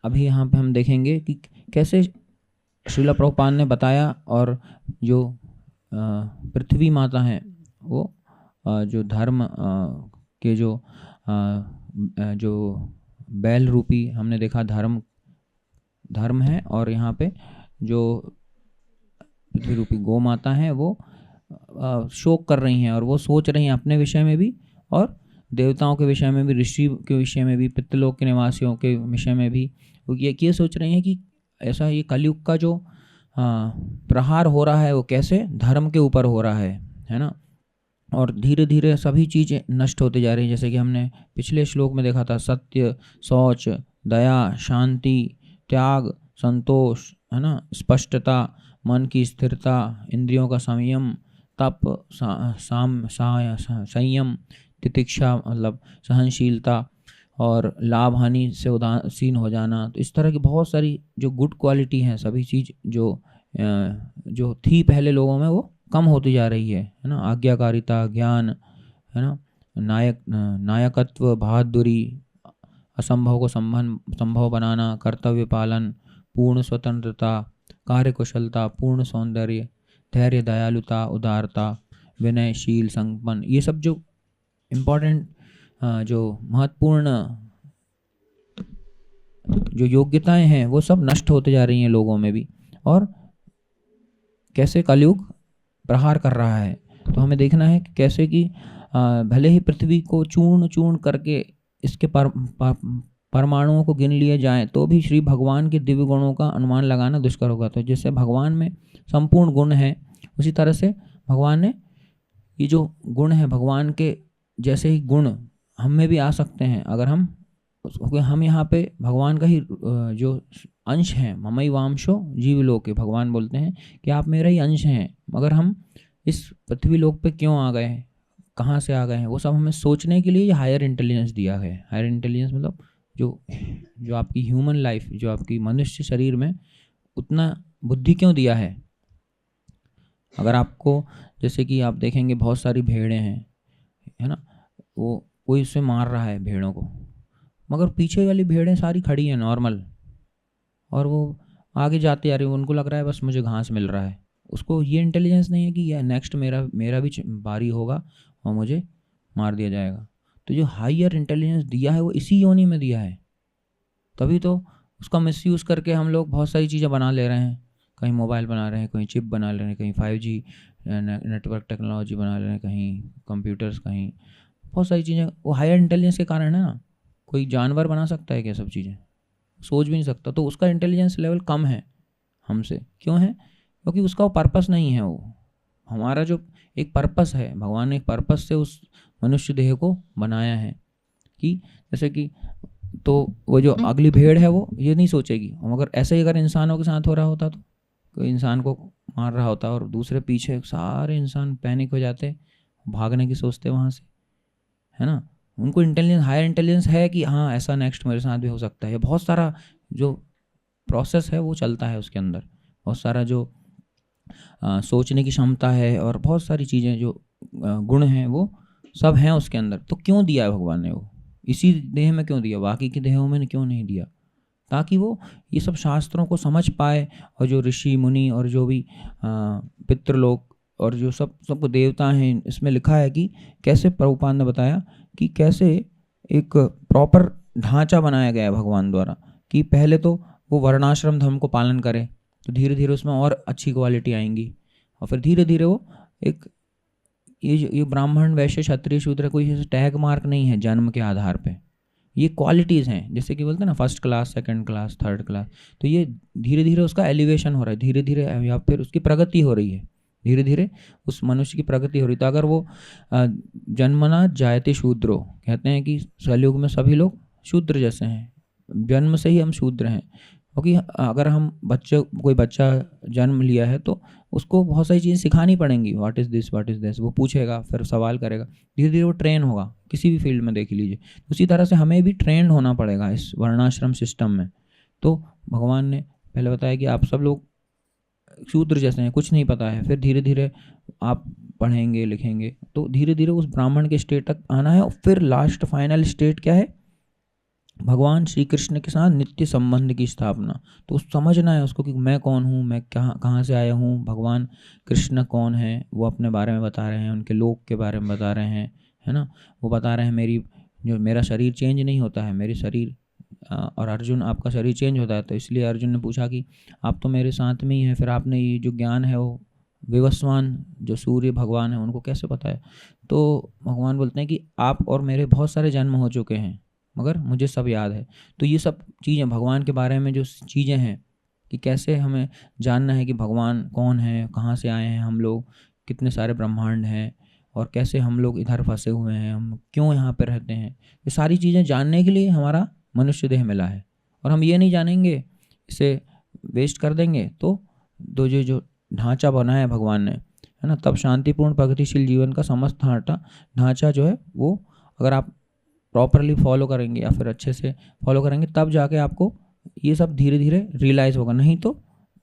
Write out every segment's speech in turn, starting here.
अभी यहाँ पे हम देखेंगे कि कैसे श्रीला प्रभुपाद ने बताया, और जो पृथ्वी माता हैं वो जो धर्म के जो बैल रूपी हमने देखा धर्म है, और यहाँ पे जो पृथ्वी रूपी गौ माता है वो शोक कर रही हैं, और वो सोच रही हैं अपने विषय में भी, और देवताओं के विषय में भी, ऋषि के विषय में भी, पितृलोक के निवासियों के विषय में भी। वो ये सोच रही हैं कि ऐसा ये कलयुग का जो प्रहार हो रहा है वो कैसे धर्म के ऊपर हो रहा है ना। और धीरे धीरे सभी चीज़ें नष्ट होती जा रही हैं, जैसे कि हमने पिछले श्लोक में देखा था, सत्य, शौच, दया, शांति, त्याग, संतोष, है ना, स्पष्टता, मन की स्थिरता, इंद्रियों का संयम, तप, संयम, तितिक्षा मतलब सहनशीलता, और लाभ हानि से उदासीन हो जाना। तो इस तरह की बहुत सारी जो गुड क्वालिटी हैं, सभी चीज़ जो थी पहले लोगों में वो कम होती जा रही है ना। आज्ञाकारिता, ज्ञान, है ना, नायकत्व, बहादुरी, असंभव को संभव बनाना, कर्तव्य पालन, पूर्ण स्वतंत्रता, कार्यकुशलता, पूर्ण सौंदर्य, धैर्य, दयालुता, उदारता, विनयशील, संपन्न, ये सब जो इम्पोर्टेंट जो महत्वपूर्ण जो योग्यताएं हैं वो सब नष्ट होते जा रही हैं लोगों में भी। और कैसे कलयुग प्रहार कर रहा है, तो हमें देखना है कि कैसे कि भले ही पृथ्वी को चूर्ण चूर्ण करके इसके परमाणुओं को गिन लिए जाएं, तो भी श्री भगवान के दिव्य गुणों का अनुमान लगाना दुष्कर होगा। तो जैसे भगवान में संपूर्ण गुण है, उसी तरह से भगवान ने ये जो गुण है, भगवान के जैसे ही गुण हम में भी आ सकते हैं, अगर हम यहाँ पे भगवान का ही जो अंश हैं, ममई वांशो जीवलोके, भगवान बोलते हैं कि आप मेरा ही अंश हैं, मगर हम इस पृथ्वी लोक पे क्यों आ गए हैं, कहाँ से आ गए हैं, वो सब हमें सोचने के लिए ये हायर इंटेलिजेंस दिया है। हायर इंटेलिजेंस मतलब जो आपकी ह्यूमन लाइफ, जो आपकी मनुष्य शरीर में उतना बुद्धि क्यों दिया है। अगर आपको जैसे कि आप देखेंगे बहुत सारी भेड़ें हैं, है ना, वो कोई उससे मार रहा है भेड़ों को, मगर पीछे वाली भेड़ें सारी खड़ी हैं नॉर्मल, और वो आगे जाते जा रही है, उनको लग रहा है बस मुझे घास मिल रहा है। उसको ये इंटेलिजेंस नहीं है कि यह नेक्स्ट मेरा भी बारी होगा और मुझे मार दिया जाएगा। तो जो हायर इंटेलिजेंस दिया है वो इसी योनि में दिया है, तभी तो उसका मिसयूज़ करके हम लोग बहुत सारी चीज़ें बना ले रहे हैं। कहीं मोबाइल बना रहे हैं, कहीं चिप बना ले रहे हैं, कहीं 5G नेटवर्क टेक्नोलॉजी बना ले रहे हैं, कहीं कंप्यूटर्स, कहीं बहुत सारी चीज़ें। वो हायर इंटेलिजेंस के कारण है ना। कोई जानवर बना सकता है क्या सब चीज़ें? सोच भी नहीं सकता। तो उसका इंटेलिजेंस लेवल कम है हमसे। क्यों है? क्योंकि उसका वो पर्पस नहीं है। वो हमारा जो एक पर्पस है, भगवान ने एक पर्पस से उस मनुष्य देह को बनाया है कि जैसे कि, तो वो जो अगली भेड़ है वो ये नहीं सोचेगी। मगर ऐसे ही अगर इंसानों के साथ हो रहा होता, तो कोई इंसान को मार रहा होता और दूसरे पीछे सारे इंसान पैनिक हो जाते, भागने की सोचते वहाँ से, है ना। उनको इंटेलिजेंस, हायर इंटेलिजेंस है कि हाँ ऐसा नेक्स्ट मेरे साथ भी हो सकता है। बहुत सारा जो प्रोसेस है वो चलता है उसके अंदर, बहुत सारा जो सोचने की क्षमता है, और बहुत सारी चीज़ें जो गुण हैं वो सब हैं उसके अंदर। तो क्यों दिया है भगवान ने वो इसी देह में? क्यों दिया? बाकी के देहों में क्यों नहीं दिया? ताकि वो ये सब शास्त्रों को समझ पाए, और जो ऋषि मुनि और जो भी पितृलोक और जो सब देवता हैं, इसमें लिखा है कि कैसे प्रभुपाद ने बताया कि कैसे एक प्रॉपर ढांचा बनाया गया है भगवान द्वारा, कि पहले तो वो वर्णाश्रम धर्म को पालन करे, तो धीरे धीरे उसमें और अच्छी क्वालिटी आएंगी, और फिर धीरे धीरे वो एक ये ब्राह्मण, वैश्य, क्षत्रिय, शूद्र कोई टैग मार्क नहीं है जन्म के आधार पे। ये क्वालिटीज़ हैं, जैसे कि बोलते हैं ना first class, second class, third class. तो ये धीरे धीरे उसका एलिवेशन हो रहा है, धीरे धीरे या फिर उसकी प्रगति हो रही है, धीरे धीरे उस मनुष्य की प्रगति हो रही है। तो अगर वो जन्मना जायते शूद्रो, कहते हैं कि कलयुग में सभी लोग शूद्र जैसे हैं, जन्म से ही हम शूद्र हैं। क्योंकि अगर हम कोई बच्चा जन्म लिया है तो उसको बहुत सारी चीज़ें सिखानी पड़ेंगी। व्हाट इज़ दिस, वो पूछेगा, फिर सवाल करेगा, धीरे धीरे वो ट्रेन होगा। किसी भी फील्ड में देख लीजिए, उसी तरह से हमें भी ट्रेंड होना पड़ेगा इस वर्णाश्रम सिस्टम में। तो भगवान ने पहले बताया कि आप सब लोग शूद्र जैसे हैं, कुछ नहीं पता है, फिर धीरे धीरे आप पढ़ेंगे लिखेंगे, तो धीरे धीरे उस ब्राह्मण के स्टेट तक आना है। और फिर लास्ट फाइनल स्टेट क्या है? भगवान श्री कृष्ण के साथ नित्य संबंध की स्थापना। तो समझना है उसको कि मैं कौन हूँ, मैं कहाँ से आया हूँ, भगवान कृष्ण कौन है, वो अपने बारे में बता रहे हैं, उनके लोक के बारे में बता रहे हैं, है ना। वो बता रहे हैं मेरा शरीर चेंज नहीं होता है, मेरी शरीर और अर्जुन आपका शरीर चेंज होता है। तो इसलिए अर्जुन ने पूछा कि आप तो मेरे साथ में ही हैं, फिर आपने ये जो ज्ञान है वो विवस्वान जो सूर्य भगवान है उनको कैसे पता है। तो भगवान बोलते हैं कि आप और मेरे बहुत सारे जन्म हो चुके हैं मगर मुझे सब याद है। तो ये सब चीज़ें भगवान के बारे में जो चीज़ें हैं कि कैसे हमें जानना है कि भगवान कौन है, कहाँ से आए हैं हम लोग, कितने सारे ब्रह्मांड हैं और कैसे हम लोग इधर फंसे हुए हैं, हम क्यों यहाँ पर रहते हैं, ये सारी चीज़ें जानने के लिए हमारा मनुष्य देह मिला है। और हम ये नहीं जानेंगे, इसे वेस्ट कर देंगे तो जो ढांचा बनाया है भगवान ने, है ना, तब शांतिपूर्ण प्रगतिशील जीवन का समस्त ढांचा जो है वो अगर आप प्रॉपरली फॉलो करेंगे या फिर अच्छे से फॉलो करेंगे तब जाके आपको ये सब धीरे धीरे रियलाइज़ होगा। नहीं तो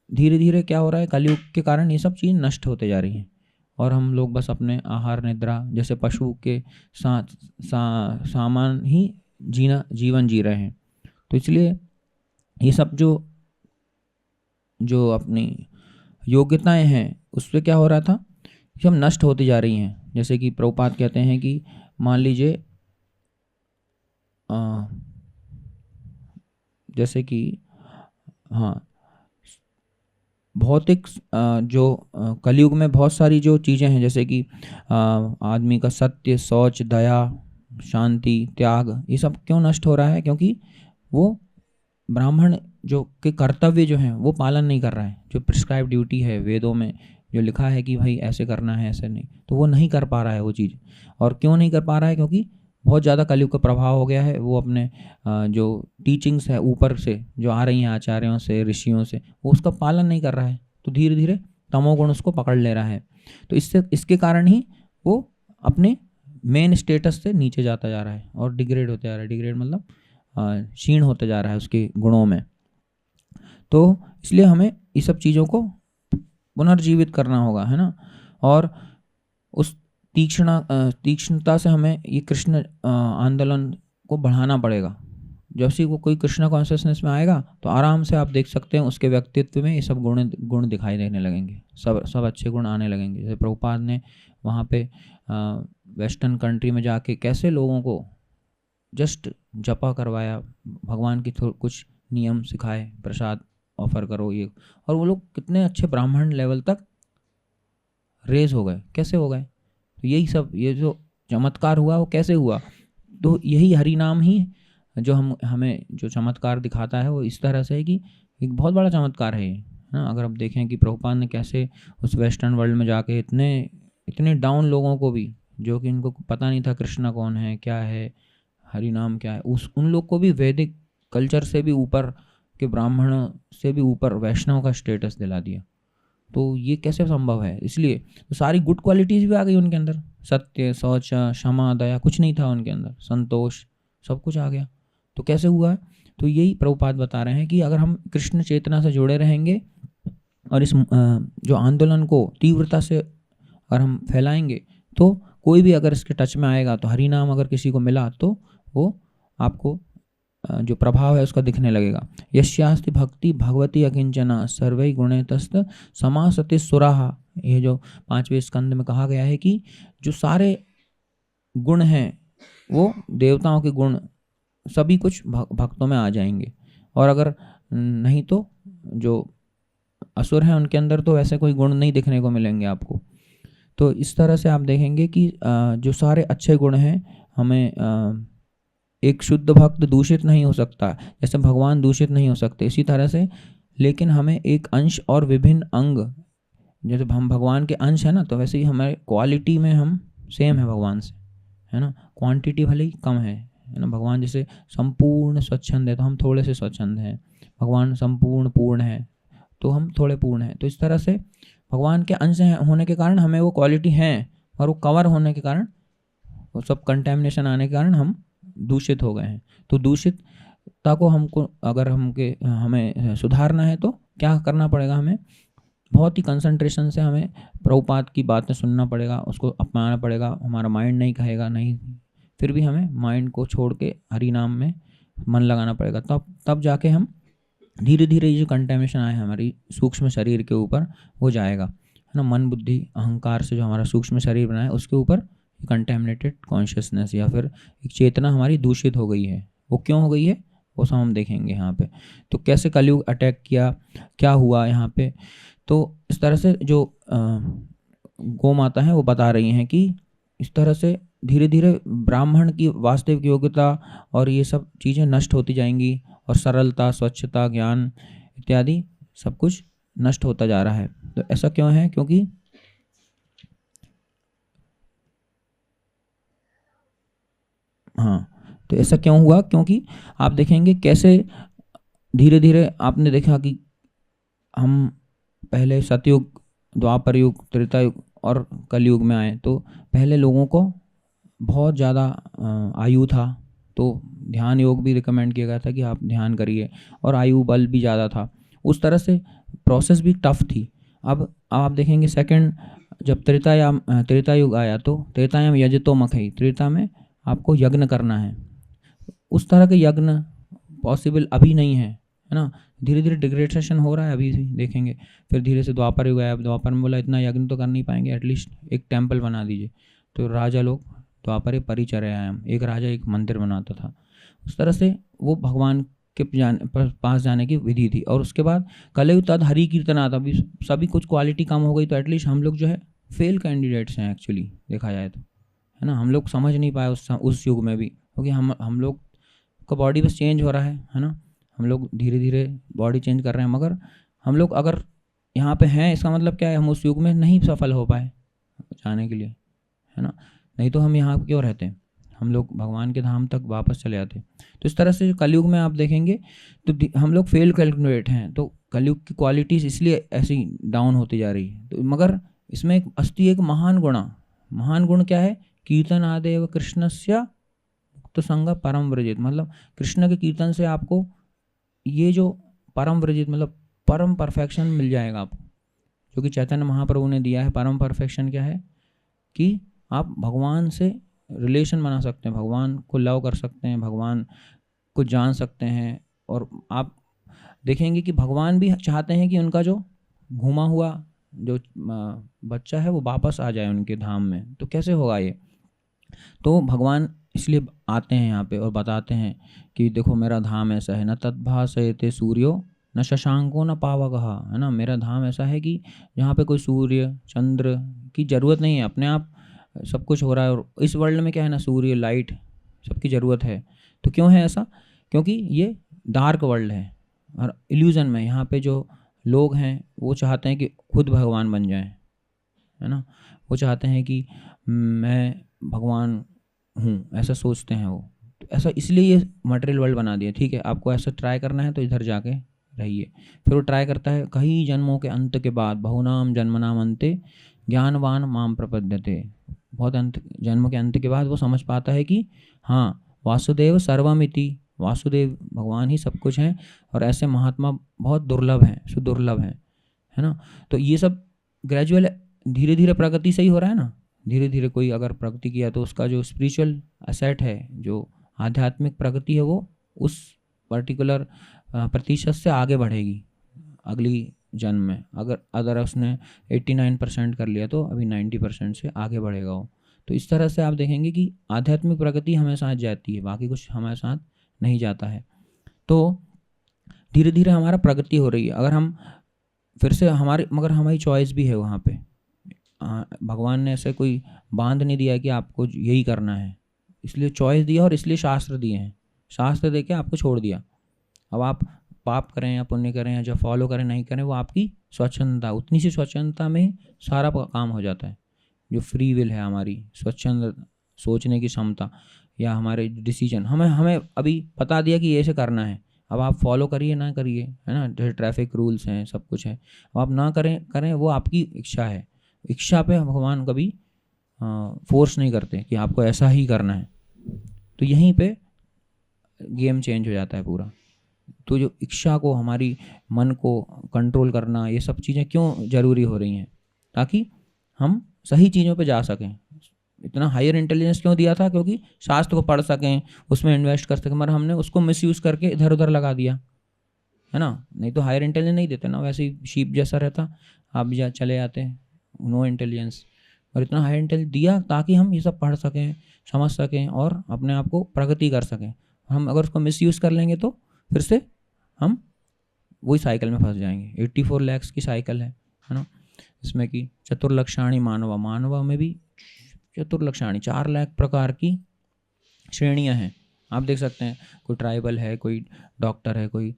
धीरे धीरे क्या हो रहा है, कलयुग के कारण ये सब चीज़ नष्ट होते जा रही हैं और हम लोग बस अपने आहार निद्रा जैसे पशु के साथ सामान ही जीवन जी रहे हैं। तो इसलिए ये सब जो अपनी योग्यताएं हैं उस पर क्या हो रहा था कि हम नष्ट होती जा रही हैं। जैसे कि प्रभुपाद कहते हैं कि मान लीजिए जैसे कि हाँ भौतिक जो कलयुग में बहुत सारी जो चीज़ें हैं जैसे कि आदमी का सत्य, शौच, दया, शांति, त्याग, ये सब क्यों नष्ट हो रहा है, क्योंकि वो ब्राह्मण जो के कर्तव्य जो हैं वो पालन नहीं कर रहा है। जो प्रिस्क्राइब ड्यूटी है वेदों में जो लिखा है कि भाई ऐसे करना है, ऐसे नहीं, तो वो नहीं कर पा रहा है वो चीज़। और क्यों नहीं कर पा रहा है, क्योंकि बहुत ज़्यादा कलयुग का प्रभाव हो गया है। वो अपने जो टीचिंग्स है ऊपर से जो आ रही हैं आचार्यों से, ऋषियों से, वो उसका पालन नहीं कर रहा है। तो धीरे धीरे तमोगुण उसको पकड़ ले रहा है। तो इसके कारण ही वो अपने मेन स्टेटस से नीचे जाता जा रहा है और डिग्रेड होते जा रहा है। डिग्रेड मतलब क्षीण होते जा रहा है उसके गुणों में। तो इसलिए हमें ये सब चीज़ों को पुनर्जीवित करना होगा, है ना। और उस तीक्ष्णता से हमें ये कृष्ण आंदोलन को बढ़ाना पड़ेगा। जब से वो कोई कृष्ण कॉन्शियसनेस में आएगा तो आराम से आप देख सकते हैं उसके व्यक्तित्व में ये सब गुण दिखाई देने लगेंगे, सब अच्छे गुण आने लगेंगे। जैसे प्रभुपाद ने वहाँ पे वेस्टर्न कंट्री में जाके कैसे लोगों को जस्ट जपा करवाया, भगवान की कुछ नियम सिखाए, प्रसाद ऑफर करो ये, और वो लोग कितने अच्छे ब्राह्मण लेवल तक रेज हो गए। कैसे हो गए? तो यही सब, ये जो चमत्कार हुआ वो कैसे हुआ? तो यही हरि नाम ही जो हमें जो चमत्कार दिखाता है वो इस तरह से है कि एक बहुत बड़ा चमत्कार है ना। अगर आप देखें कि प्रभुपाद ने कैसे उस वेस्टर्न वर्ल्ड में जाके इतने डाउन लोगों को भी, जो कि इनको पता नहीं था कृष्णा कौन है, क्या है, हरि नाम क्या है, उन लोग को भी वैदिक कल्चर से भी ऊपर के ब्राह्मणों से भी ऊपर वैष्णव का स्टेटस दिला दिया। तो ये कैसे संभव है? इसलिए तो सारी गुड क्वालिटीज़ भी आ गई उनके अंदर, सत्य, शौच, क्षमा, दया, कुछ नहीं था उनके अंदर, संतोष, सब कुछ आ गया। तो कैसे हुआ? तो यही प्रभुपाद बता रहे हैं कि अगर हम कृष्ण चेतना से जुड़े रहेंगे और इस जो आंदोलन को तीव्रता से अगर हम फैलाएंगे तो कोई भी अगर इसके टच में आएगा तो हरि नाम अगर किसी को मिला तो वो आपको जो प्रभाव है उसका दिखने लगेगा। यस्यास्ति भक्ति भगवती अकिंचना सर्वै गुणैतस्त समासति सुराहा, ये जो 5वें स्कंद में कहा गया है कि जो सारे गुण हैं वो देवताओं के गुण सभी कुछ भक्तों में आ जाएंगे। और अगर नहीं तो जो असुर हैं उनके अंदर तो ऐसे कोई गुण नहीं दिखने को मिलेंगे आपको। तो इस तरह से आप देखेंगे कि जो सारे अच्छे गुण हैं हमें एक शुद्ध भक्त दूषित नहीं हो सकता, जैसे भगवान दूषित नहीं हो सकते इसी तरह से, लेकिन हमें एक अंश और विभिन्न अंग, जैसे हम भगवान के अंश है ना, तो वैसे ही हमारे क्वालिटी में हम सेम है भगवान से, है ना। क्वांटिटी भले ही कम है ना। भगवान जैसे संपूर्ण स्वच्छंद है तो हम थोड़े से स्वच्छंद हैं, भगवान संपूर्ण पूर्ण है तो हम थोड़े पूर्ण हैं। तो इस तरह से भगवान के अंश होने के कारण हमें वो क्वालिटी हैं, और वो कवर होने के कारण, वो सब कंटेमिनेशन आने के कारण हम दूषित हो गए हैं। तो दूषितता को हमको अगर हमें सुधारना है तो क्या करना पड़ेगा? हमें बहुत ही कंसंट्रेशन से हमें प्रभुपाद की बातें सुनना पड़ेगा, उसको अपनाना पड़ेगा। हमारा माइंड नहीं कहेगा नहीं, फिर भी हमें माइंड को छोड़ के हरि नाम में मन लगाना पड़ेगा, तब जाके हम धीरे धीरे ये जो कंटेमिनेशन आए हमारी सूक्ष्म शरीर के ऊपर वो जाएगा, है ना। मन बुद्धि अहंकार से जो हमारा सूक्ष्म शरीर बना है उसके ऊपर कंटेमिनेटेड कॉन्शियसनेस या फिर एक चेतना हमारी दूषित हो गई है। वो क्यों हो गई है वो सब हम देखेंगे यहाँ पे। तो कैसे कलयुग अटैक किया, क्या हुआ यहाँ पे, तो इस तरह से जो गौ माता हैं वो बता रही हैं कि इस तरह से धीरे धीरे ब्राह्मण की वास्तविक योग्यता और ये सब चीज़ें नष्ट होती जाएंगी और सरलता, स्वच्छता, ज्ञान इत्यादि सब कुछ नष्ट होता जा रहा है। तो ऐसा क्यों है? क्योंकि हाँ, तो ऐसा क्यों हुआ? क्योंकि आप देखेंगे कैसे धीरे धीरे आपने देखा कि हम पहले सतयुग, द्वापर युग, त्रेता युग और कलयुग में आए तो पहले लोगों को बहुत ज़्यादा आयु था, तो ध्यान योग भी रिकमेंड किया गया था कि आप ध्यान करिए, और आयु बल भी ज़्यादा था। उस तरह से प्रोसेस भी टफ थी। अब आप देखेंगे सेकंड जब त्रेता युग आया तो त्रेतायाम यजतो मखई, त्रेता में आपको यज्ञ करना है। उस तरह के यज्ञ पॉसिबल अभी नहीं है ना। धीरे धीरे डिग्रेडेशन हो रहा है, अभी देखेंगे। फिर धीरे से द्वापर युग आया, द्वापर में बोला इतना यज्ञ तो कर नहीं पाएंगे, एटलीस्ट एक टेम्पल बना दीजिए। तो राजा लोग द्वापर परिचर्यायाम, एक राजा एक मंदिर बनाता था। उस तरह से वो भगवान के पास जाने की विधि थी। और उसके बाद कलयुग तद हरि कीर्तन आता, अभी सभी कुछ क्वालिटी कम हो गई, तो एटलीस्ट हम लोग जो है फेल कैंडिडेट्स हैं एक्चुअली देखा जाए तो, है ना। हम लोग समझ नहीं पाए उस युग में भी, क्योंकि हम लोग का बॉडी बस चेंज हो रहा है ना। हम लोग धीरे धीरे बॉडी चेंज कर रहे हैं, मगर हम लोग अगर यहाँ पे हैं इसका मतलब क्या है, हम उस युग में नहीं सफल हो पाए जाने के लिए, है ना। नहीं तो हम यहाँ क्यों रहते हैं, हम लोग भगवान के धाम तक वापस चले आते। तो इस तरह से कलयुग में आप देखेंगे तो हम लोग फेल कैलकुलेट हैं, तो कलयुग की क्वालिटीज़ इसलिए ऐसी डाउन होती जा रही है। तो मगर इसमें एक अस्ति एक महान गुण क्या है? कीर्तन आदेव कृष्णस्य मुक्त संग परम व्रजित, मतलब कृष्ण के कीर्तन से आपको ये जो परम व्रजित मतलब परम परफेक्शन मिल जाएगा आपको, जो कि चैतन्य महाप्रभु ने दिया है। परम परफेक्शन क्या है? कि आप भगवान से रिलेशन बना सकते हैं, भगवान को लव कर सकते हैं, भगवान को जान सकते हैं। और आप देखेंगे कि भगवान भी चाहते हैं कि उनका जो घूमा हुआ जो बच्चा है वो वापस आ जाए उनके धाम में। तो कैसे होगा ये? तो भगवान इसलिए आते हैं यहाँ पे और बताते हैं कि देखो मेरा धाम ऐसा है, न तद्भासयते सूर्यो न शशांको न पावकः, है ना। मेरा धाम ऐसा है कि यहाँ पे कोई सूर्य चंद्र की ज़रूरत नहीं है, अपने आप सब कुछ हो रहा है। और इस वर्ल्ड में क्या है ना, सूर्य लाइट सबकी ज़रूरत है। तो क्यों है ऐसा? क्योंकि ये डार्क वर्ल्ड है और इल्यूज़न में यहाँ पे जो लोग हैं वो चाहते हैं कि खुद भगवान बन जाएं, है ना। वो चाहते हैं कि मैं भगवान हूँ, ऐसा सोचते हैं वो। तो ऐसा इसलिए ये मटेरियल वर्ल्ड बना दिया। ठीक है, आपको ऐसा ट्राई करना है तो इधर जाके रहिए। फिर वो ट्राई करता है, कई जन्मों के अंत के बाद, बहुनाम जन्मनाम अंते ज्ञानवान माम प्रपद्यते, बहुत जन्म के अंत के बाद वो समझ पाता है कि हाँ वासुदेव सर्वमिति, वासुदेव भगवान ही सब कुछ हैं। और ऐसे महात्मा बहुत दुर्लभ हैं, सुदुर्लभ हैं, है ना। तो ये सब ग्रेजुअल धीरे धीरे प्रगति से ही हो रहा है ना। धीरे धीरे कोई अगर प्रगति किया तो उसका जो स्पिरिचुअल असेट है, जो आध्यात्मिक प्रगति है, वो उस पर्टिकुलर प्रतिशत से आगे बढ़ेगी अगली जन्म में। अगर उसने 89% कर लिया तो अभी 90% से आगे बढ़ेगा वो। तो इस तरह से आप देखेंगे कि आध्यात्मिक प्रगति हमें साथ जाती है, बाकी कुछ हमारे साथ नहीं जाता है। तो धीरे धीरे हमारा प्रगति हो रही है। अगर हम फिर से मगर हमारी चॉइस भी है वहाँ पे। भगवान ने ऐसे कोई बांध नहीं दिया है कि आपको यही करना है, इसलिए चॉइस दिया और इसलिए शास्त्र दिए हैं। शास्त्र दे के आपको छोड़ दिया। अब आप पाप करें या पुण्य करें या जो फॉलो करें नहीं करें, वो आपकी स्वच्छंदता, उतनी सी स्वच्छंदता में ही सारा काम हो जाता है। जो फ्री विल है हमारी, स्वच्छंद सोचने की क्षमता या हमारे डिसीजन, हमें अभी बता दिया कि ऐसे करना है, अब आप फॉलो करिए ना करिए, है ना। जैसे ट्रैफिक रूल्स हैं, सब कुछ है, अब आप ना करें वो आपकी इच्छा है। इच्छा पे भगवान कभी फोर्स नहीं करते कि आपको ऐसा ही करना है। तो यहीं पे गेम चेंज हो जाता है पूरा। तो जो इच्छा को, हमारी मन को कंट्रोल करना, ये सब चीज़ें क्यों ज़रूरी हो रही हैं? ताकि हम सही चीज़ों पे जा सकें, इतना हायर इंटेलिजेंस क्यों दिया था? क्योंकि शास्त्र को पढ़ सकें, उसमें इन्वेस्ट कर सकें, मगर हमने उसको मिसयूज़ करके इधर उधर लगा दिया, है ना। नहीं तो हायर इंटेलिजेंस नहीं देते ना, वैसे ही शीप जैसा रहता, आप चले जाते, नो इंटेलिजेंस। और इतना हायर इंटेलिजेंस दिया ताकि हम ये सब पढ़ सकें, समझ सकें और अपने आप को प्रगति कर सकें। हम अगर उसको मिसयूज़ कर लेंगे तो फिर से हम वही साइकिल में फंस जाएंगे। 84 लाख की साइकिल है ना, इसमें कि चतुर्लक्षाणी मानवा, मानवा में भी चतुर्लक्षाणी 4 लाख प्रकार की श्रेणियां हैं। आप देख सकते हैं, कोई ट्राइबल है, कोई डॉक्टर है, कोई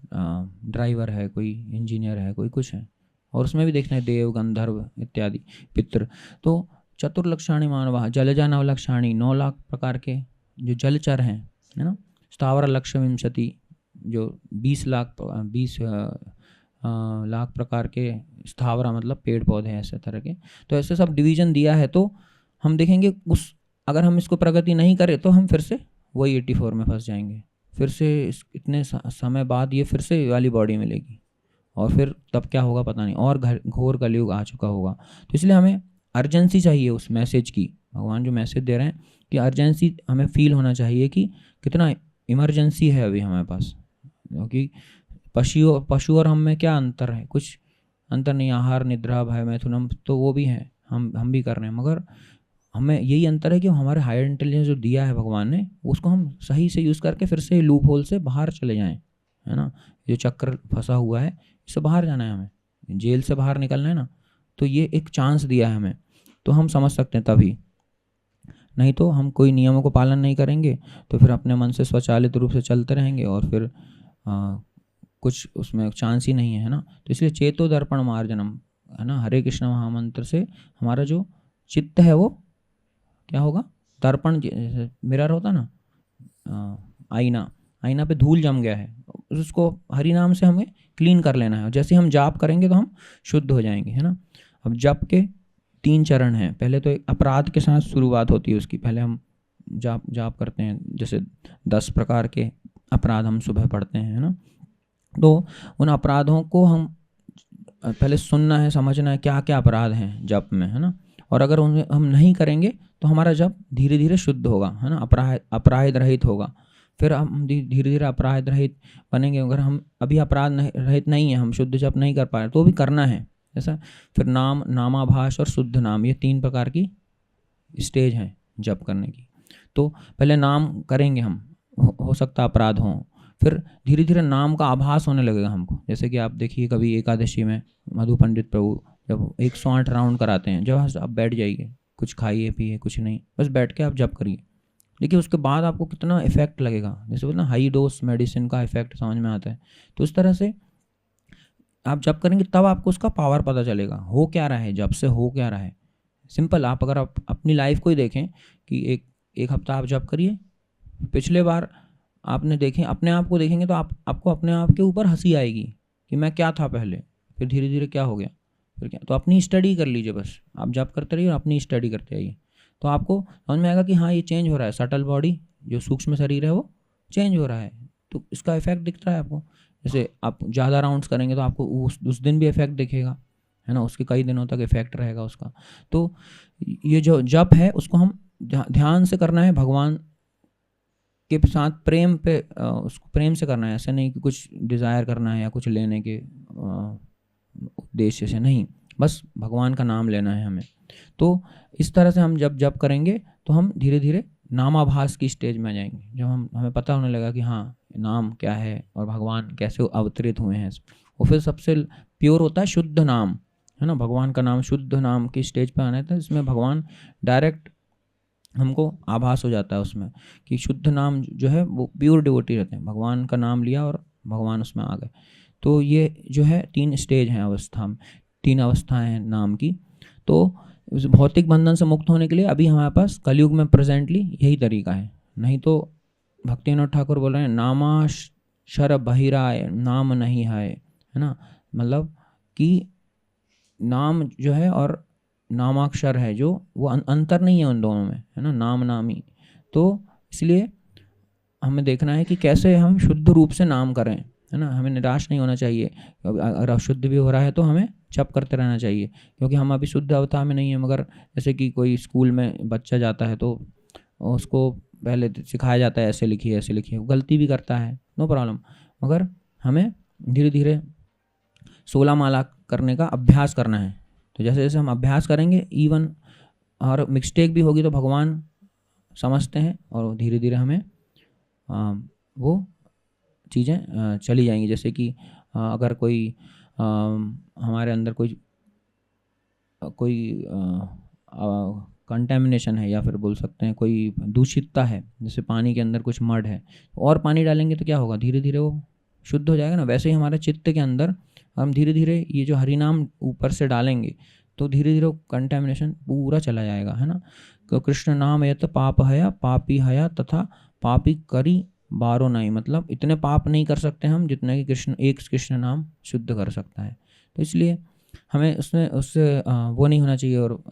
ड्राइवर है, कोई इंजीनियर है, कोई कुछ है, और उसमें भी देखते हैं देव, गंधर्व इत्यादि, पितृ। तो चतुर्लक्षाणी मानवा, जलजा नवलक्षाणी, 9 लाख प्रकार के जो जलचर हैं, है ना। स्थावर लक्ष्य विंशति, जो 20 लाख प्रकार के स्थावरा मतलब पेड़ पौधे हैं ऐसे तरह के। तो ऐसे सब डिवीजन दिया है। तो हम देखेंगे अगर हम इसको प्रगति नहीं करें तो हम फिर से वही 84 में फंस जाएंगे। फिर से इतने समय बाद ये फिर से वाली बॉडी मिलेगी, और फिर तब क्या होगा पता नहीं, और घोर कलयुग आ चुका होगा। तो इसलिए हमें अर्जेंसी चाहिए उस मैसेज की। भगवान जो मैसेज दे रहे हैं कि अर्जेंसी हमें फील होना चाहिए कि कितना इमरजेंसी है अभी हमारे पास। क्योंकि पशु और हम में क्या अंतर है? कुछ अंतर नहीं। आहार, निद्रा, भय, मैथुन तो वो भी हैं, हम भी कर रहे हैं, मगर हमें यही अंतर है कि हमारे हायर इंटेलिजेंस जो दिया है भगवान ने, उसको हम सही से यूज़ करके फिर से लूप होल से बाहर चले जाएं, है ना। जो चक्र फंसा हुआ है इससे बाहर जाना है हमें, जेल से बाहर निकलना है ना। तो ये एक चांस दिया है हमें, तो हम समझ सकते हैं तभी। नहीं तो हम कोई नियमों को पालन नहीं करेंगे तो फिर अपने मन से स्वचालित रूप से चलते रहेंगे, और फिर कुछ उसमें चांस ही नहीं है ना। तो इसलिए चेतो दर्पण मार्जनम, है ना, हरे कृष्ण महामंत्र से हमारा जो चित्त है वो क्या होगा? दर्पण, मिरर होता ना, आईना पे धूल जम गया है, उसको हरि नाम से हमें क्लीन कर लेना है। जैसे हम जाप करेंगे तो हम शुद्ध हो जाएंगे, है ना। अब जप के 3 चरण हैं। पहले तो एक अपराध के साथ शुरुआत होती है उसकी। पहले हम जाप करते हैं, जैसे 10 प्रकार के अपराध हम सुबह पढ़ते हैं, है ना। तो उन अपराधों को हम पहले सुनना है, समझना है क्या क्या अपराध हैं जप में, है ना। और अगर उन्हें हम नहीं करेंगे तो हमारा जप धीरे धीरे शुद्ध होगा, है ना, अपराध रहित होगा। फिर हम धीरे धीरे अपराध रहित बनेंगे। अगर हम अभी अपराध रहित नहीं है, हम शुद्ध जप नहीं कर पा रहे, तो भी करना है ऐसा। फिर नामाभास और शुद्ध नाम, ये 3 प्रकार की स्टेज हैं जप करने की। तो पहले नाम करेंगे हम, हो सकता अपराध हों, फिर धीरे धीरे नाम का आभास होने लगेगा हमको। जैसे कि आप देखिए कभी एकादशी में मधु पंडित प्रभु जब 108 राउंड कराते हैं, जब आप बैठ जाइए, कुछ खाइए पिए कुछ नहीं, बस बैठ के आप जप करिए। देखिए उसके बाद आपको कितना इफेक्ट लगेगा, जैसे बोलते ना हाई डोज मेडिसिन का इफेक्ट समझ में आता है। तो इस तरह से आप जप करेंगे तब आपको उसका पावर पता चलेगा, हो क्या रहा है जब से, हो क्या रहा है। सिंपल, आप अगर आप अपनी लाइफ को ही देखें कि एक हफ्ता आप जप करिए, पिछले बार आपने देखें, अपने आप को देखेंगे तो आपको अपने आप के ऊपर हंसी आएगी कि मैं क्या था पहले, फिर धीरे धीरे क्या हो गया, फिर क्या। तो अपनी स्टडी कर लीजिए, बस आप जप करते रहिए और अपनी स्टडी करते आइए, तो आपको समझ में आएगा कि हाँ ये चेंज हो रहा है। सटल बॉडी जो सूक्ष्म शरीर है वो चेंज हो रहा है, तो इसका इफेक्ट दिखता है आपको। जैसे आप ज़्यादा राउंड्स करेंगे तो आपको उस दिन भी इफेक्ट दिखेगा, है ना, उसके कई दिनों तक इफेक्ट रहेगा उसका। तो ये जो जप है उसको हम ध्यान से करना है, भगवान के साथ प्रेम पे, उसको प्रेम से करना है। ऐसा नहीं कि कुछ डिज़ायर करना है या कुछ लेने के उद्देश्य से, नहीं, बस भगवान का नाम लेना है हमें। तो इस तरह से हम जब जप करेंगे तो हम धीरे धीरे नामाभास की स्टेज में आ जाएंगे, जब हमें पता होने लगा कि हाँ नाम क्या है और भगवान कैसे अवतरित हुए हैं। और फिर सबसे प्योर होता है शुद्ध नाम, है ना, भगवान का नाम, शुद्ध नाम की स्टेज पर आना था, जिसमें भगवान डायरेक्ट हमको आभास हो जाता है उसमें कि शुद्ध नाम जो है वो प्योर डिवोटी रहते हैं। भगवान का नाम लिया और भगवान उसमें आ गए। तो ये जो है 3 स्टेज हैं अवस्था में, 3 अवस्थाएं हैं नाम की। तो उस भौतिक बंधन से मुक्त होने के लिए अभी हमारे पास कलयुग में प्रेजेंटली यही तरीका है। नहीं तो भक्तिनाथ ठाकुर बोल रहे हैं नामाक्षर बहिराय नाम नहीं है ना, मतलब कि नाम जो है और नामाक्षर है जो, वो अंतर नहीं है उन दोनों में, है ना, नाम नामी। तो इसलिए हमें देखना है कि कैसे हम शुद्ध रूप से नाम करें, है ना। हमें निराश नहीं होना चाहिए। अगर अशुद्ध भी हो रहा है तो हमें जप करते रहना चाहिए, क्योंकि हम अभी शुद्ध अवस्था में नहीं है। मगर जैसे कि कोई स्कूल में बच्चा जाता है तो उसको पहले सिखाया जाता है ऐसे लिखिए ऐसे लिखिए, वो गलती भी करता है, नो प्रॉब्लम, मगर हमें धीरे धीरे 16 माला करने का अभ्यास करना है। तो जैसे जैसे हम अभ्यास करेंगे, इवन और मिस्टेक भी होगी तो भगवान समझते हैं और धीरे धीरे हमें वो चीज़ें चली जाएंगी। जैसे कि अगर कोई हमारे अंदर कोई कंटेमिनेशन है, या फिर बोल सकते हैं कोई दूषितता है, जैसे पानी के अंदर कुछ मड है, और पानी डालेंगे तो क्या होगा, धीरे धीरे वो शुद्ध हो जाएगा ना। वैसे ही हमारे चित्त के अंदर हम धीरे धीरे ये जो हरि नाम ऊपर से डालेंगे तो धीरे धीरे कंटेमिनेशन पूरा चला जाएगा, है ना। तो कृष्ण नाम यत पाप हया पापी हया तथा पापी करी बारो नहीं, मतलब इतने पाप नहीं कर सकते हम जितना कि कृष्ण नाम शुद्ध कर सकता है। तो इसलिए हमें उससे वो नहीं होना चाहिए, और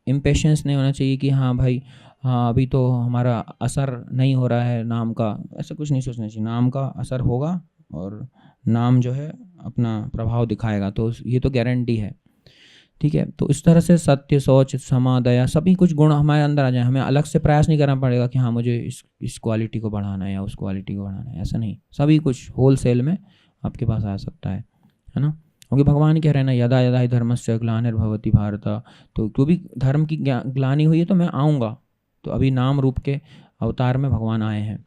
इम्पेशेंस नहीं होना चाहिए कि हाँ भाई हाँ अभी तो हमारा असर नहीं हो रहा है नाम का, ऐसा कुछ नहीं सोचना चाहिए। नाम का असर होगा और नाम जो है अपना प्रभाव दिखाएगा, तो ये तो गारंटी है, ठीक है। तो इस तरह से सत्य, शौच, क्षमा, दया सभी कुछ गुण हमारे अंदर आ जाए। हमें अलग से प्रयास नहीं करना पड़ेगा कि हाँ मुझे इस क्वालिटी को बढ़ाना है या उस क्वालिटी को बढ़ाना है, ऐसा नहीं, सभी कुछ होल सेल में आपके पास आ सकता है ना। क्योंकि भगवान कह रहे हैं ना, यदा यदा ही धर्मस्य ग्लानिर्भवति भारत, तो जो भी धर्म की ग्लानि हुई है तो मैं आऊँगा। तो अभी नाम रूप के अवतार में भगवान आए हैं,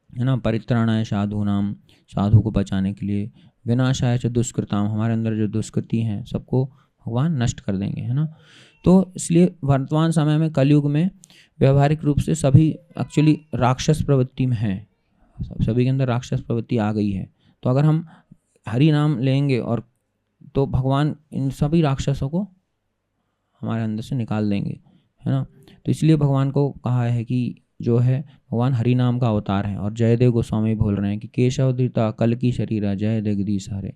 है ना। परित्राणाय साधूनाम, साधु को बचाने के लिए, विनाशाय च दुष्कृताम, हमारे अंदर जो दुष्कृति हैं सबको भगवान नष्ट कर देंगे, है ना। तो इसलिए वर्तमान समय में कलयुग में व्यवहारिक रूप से सभी एक्चुअली राक्षस प्रवृत्ति में हैं, सभी के अंदर राक्षस प्रवृत्ति आ गई है। तो अगर हम हरि नाम लेंगे और तो भगवान इन सभी राक्षसों को हमारे अंदर से निकाल देंगे, है ना। तो इसलिए भगवान को कहा है कि जो है भगवान हरि नाम का अवतार है। और जयदेव गोस्वामी बोल रहे हैं कि केशव धृता कल की शरीरा जय जगदीश हरे।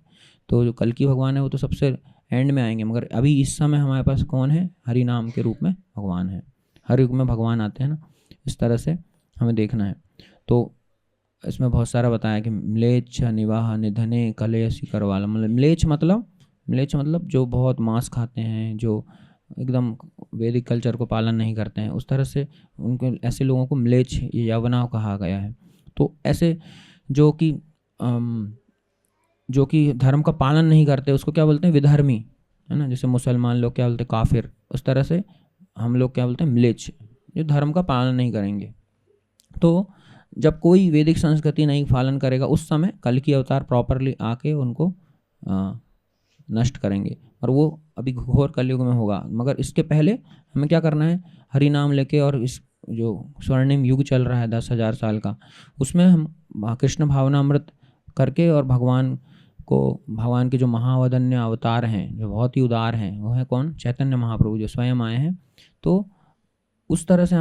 तो जो कल की भगवान है वो तो सबसे एंड में आएंगे, मगर अभी इस समय हमारे पास कौन है, हरि नाम के रूप में भगवान है। हर युग में भगवान आते हैं ना, इस तरह से हमें देखना है। तो इसमें बहुत सारा बताया कि म्लेच्छ निवाह निधने कलेश करवाला, मतलब म्लेच्छ मतलब जो बहुत मांस खाते हैं, जो एकदम वैदिक कल्चर को पालन नहीं करते हैं, उस तरह से उनको, ऐसे लोगों को म्लेच्छ यवना कहा गया है। तो ऐसे जो कि धर्म का पालन नहीं करते उसको क्या बोलते हैं, विधर्मी, है ना। जैसे मुसलमान लोग क्या बोलते हैं, काफिर, उस तरह से हम लोग क्या बोलते हैं, म्लेच्छ, जो धर्म का पालन नहीं करेंगे। तो जब कोई वैदिक संस्कृति नहीं पालन करेगा उस समय कल की अवतार प्रॉपरली आके उनको नष्ट करेंगे, और वो अभी घोर कलयुग में होगा। मगर इसके पहले हमें क्या करना है, हरि नाम लेके, और इस जो स्वर्णिम युग चल रहा है 10,000 साल का, उसमें हम कृष्ण भावनामृत करके, और भगवान के जो महावदन्य अवतार हैं, जो बहुत ही उदार हैं, वो है कौन, चैतन्य महाप्रभु, जो स्वयं आए हैं। तो उस तरह से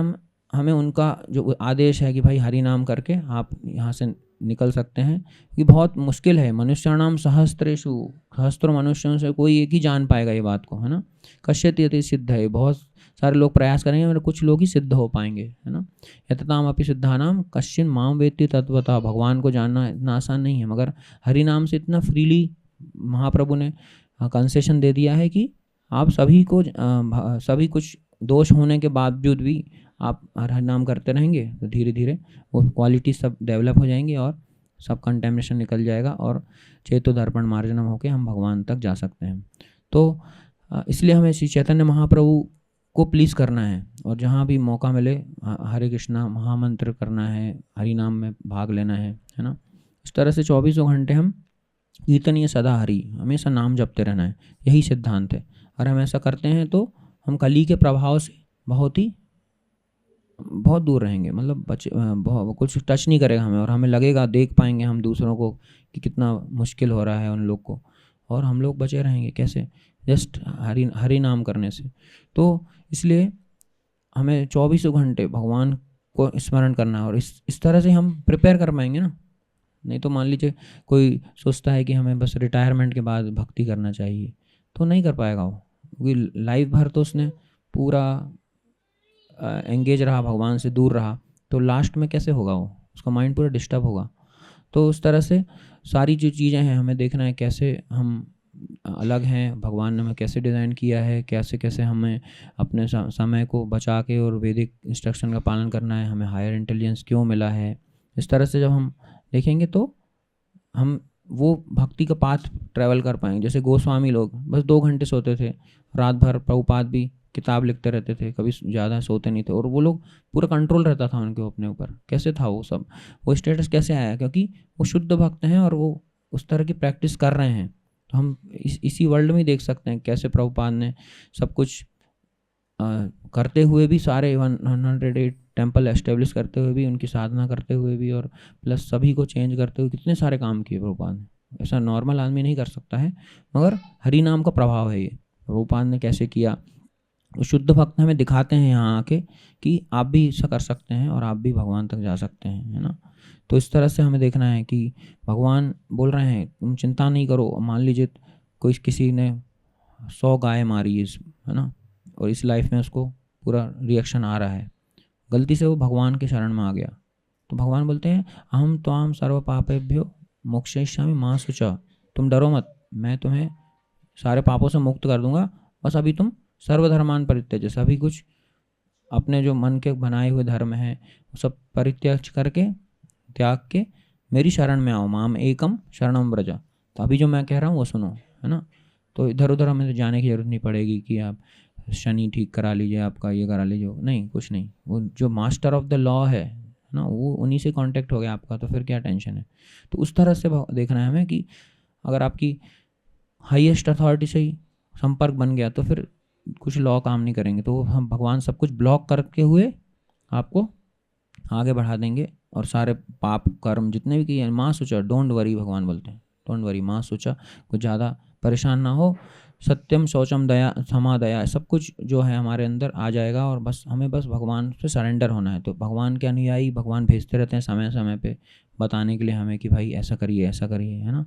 हमें उनका जो आदेश है कि भाई हरि नाम करके आप यहाँ से निकल सकते हैं, क्योंकि बहुत मुश्किल है। मनुष्याणाम सहस्त्रों मनुष्यों से कोई एक ही जान पाएगा ये बात को, है ना। कश्चित् यति सिद्ध है, बहुत सारे लोग प्रयास करेंगे मगर कुछ लोग ही सिद्ध हो पाएंगे, है ना। यतताम अपि सिद्धानाम कश्चिन माम वेत्ति तत्वतः, भगवान को जानना इतना आसान नहीं है, मगर हरि नाम से इतना फ्रीली महाप्रभु ने कंसेशन दे दिया है कि आप सभी कुछ दोष होने के बावजूद भी आप हरि नाम करते रहेंगे तो धीरे धीरे वो क्वालिटी सब डेवलप हो जाएंगी और सब कंटेमिनेशन निकल जाएगा, और चेतो दर्पण मार्जनम होकर हम भगवान तक जा सकते हैं। तो इसलिए हमें श्री चैतन्य महाप्रभु को प्लीज़ करना है, और जहाँ भी मौका मिले हरे कृष्णा महामंत्र करना है, हरि नाम में भाग लेना है ना। इस तरह से 24 घंटे हम कीर्तनीय सदा हरि, हमेशा नाम जपते रहना है, यही सिद्धांत है। और हम ऐसा करते हैं तो हम कली के प्रभाव से बहुत दूर रहेंगे, मतलब कुछ टच नहीं करेगा हमें, और हमें लगेगा, देख पाएंगे हम दूसरों को कि कितना मुश्किल हो रहा है उन लोग को, और हम लोग बचे रहेंगे कैसे, जस्ट हरि नाम करने से। तो इसलिए हमें 24 घंटे भगवान को स्मरण करना है, और इस तरह से हम प्रिपेयर कर पाएंगे ना। नहीं तो मान लीजिए कोई सोचता है कि हमें बस रिटायरमेंट के बाद भक्ति करना चाहिए, तो नहीं कर पाएगा वो, क्योंकि लाइफ भर तो उसने पूरा एंगेज रहा, भगवान से दूर रहा, तो लास्ट में कैसे होगा वो, उसका माइंड पूरा डिस्टर्ब होगा। तो उस तरह से सारी जो चीज़ें हैं हमें देखना है कैसे हम अलग हैं, भगवान ने हमें कैसे डिज़ाइन किया है, कैसे कैसे हमें अपने समय को बचा के और वैदिक इंस्ट्रक्शन का पालन करना है, हमें हायर इंटेलिजेंस क्यों मिला है। इस तरह से जब हम देखेंगे तो हम वो भक्ति का पाथ ट्रैवल कर पाएंगे। जैसे गोस्वामी लोग बस 2 घंटे सोते थे रात भर, प्रभुपाद भी किताब लिखते रहते थे, कभी ज़्यादा सोते नहीं थे, और वो लोग पूरा कंट्रोल रहता था उनके अपने ऊपर। कैसे था वो सब, वो स्टेटस कैसे आया? क्योंकि वो शुद्ध भक्त हैं और वो उस तरह की प्रैक्टिस कर रहे हैं। तो हम इसी वर्ल्ड में ही देख सकते हैं कैसे प्रभुपाद ने सब कुछ करते हुए भी, सारे 108 टेम्पल एस्टेब्लिश करते हुए भी, उनकी साधना करते हुए भी, और प्लस सभी को चेंज करते हुए कितने सारे काम किए प्रभुपाद ने। ऐसा नॉर्मल आदमी नहीं कर सकता है, मगर हरि नाम का प्रभाव है ये। प्रभुपाद ने कैसे किया, तो शुद्ध भक्त हमें दिखाते हैं यहाँ आके कि आप भी ऐसा कर सकते हैं और आप भी भगवान तक जा सकते हैं, है ना। तो इस तरह से हमें देखना है कि भगवान बोल रहे हैं तुम चिंता नहीं करो। मान लीजिए कोई किसी ने 100 गाय मारी है ना, और इस लाइफ में उसको पूरा रिएक्शन आ रहा है, गलती से वो भगवान के शरण में आ गया, तो भगवान बोलते हैं अहम त्वाम सर्व पापेभ्यो मोक्षयिष्यामि मा शुचा, तुम डरो मत, मैं तुम्हें सारे पापों से मुक्त कर दूंगा, बस अभी तुम सर्वधर्मान परित्यज, सभी कुछ अपने जो मन के बनाए हुए धर्म हैं वो सब परित्याग करके, त्याग के मेरी शरण में आओ, माम एकम शरणम व्रज। तो अभी जो मैं कह रहा हूँ वो सुनो, है ना। तो इधर उधर हमें जाने की जरूरत नहीं पड़ेगी कि आप शनि ठीक करा लीजिए, आपका ये करा लीजिए, नहीं, कुछ नहीं। वो जो मास्टर ऑफ द लॉ है ना, वो उन्हीं से कांटेक्ट हो गया आपका, तो फिर क्या टेंशन है। तो उस तरह से देखना है हमें कि अगर आपकी हाईएस्ट अथॉरिटी से ही संपर्क बन गया तो फिर कुछ लॉ काम नहीं करेंगे, तो हम भगवान सब कुछ ब्लॉक करके हुए आपको आगे बढ़ा देंगे, और सारे पाप कर्म जितने भी किए, माँ सोचा, डोंट वरी, भगवान बोलते हैं डोंट वरी, माँ सोचा, कुछ ज़्यादा परेशान ना हो, सत्यम शौचम दया क्षमा दया सब कुछ जो है हमारे अंदर आ जाएगा, और बस हमें बस भगवान से सरेंडर होना है। तो भगवान के अनुयायी भगवान भेजते रहते हैं समय समय पे बताने के लिए हमें कि भाई ऐसा करिए ऐसा करिए, है ना।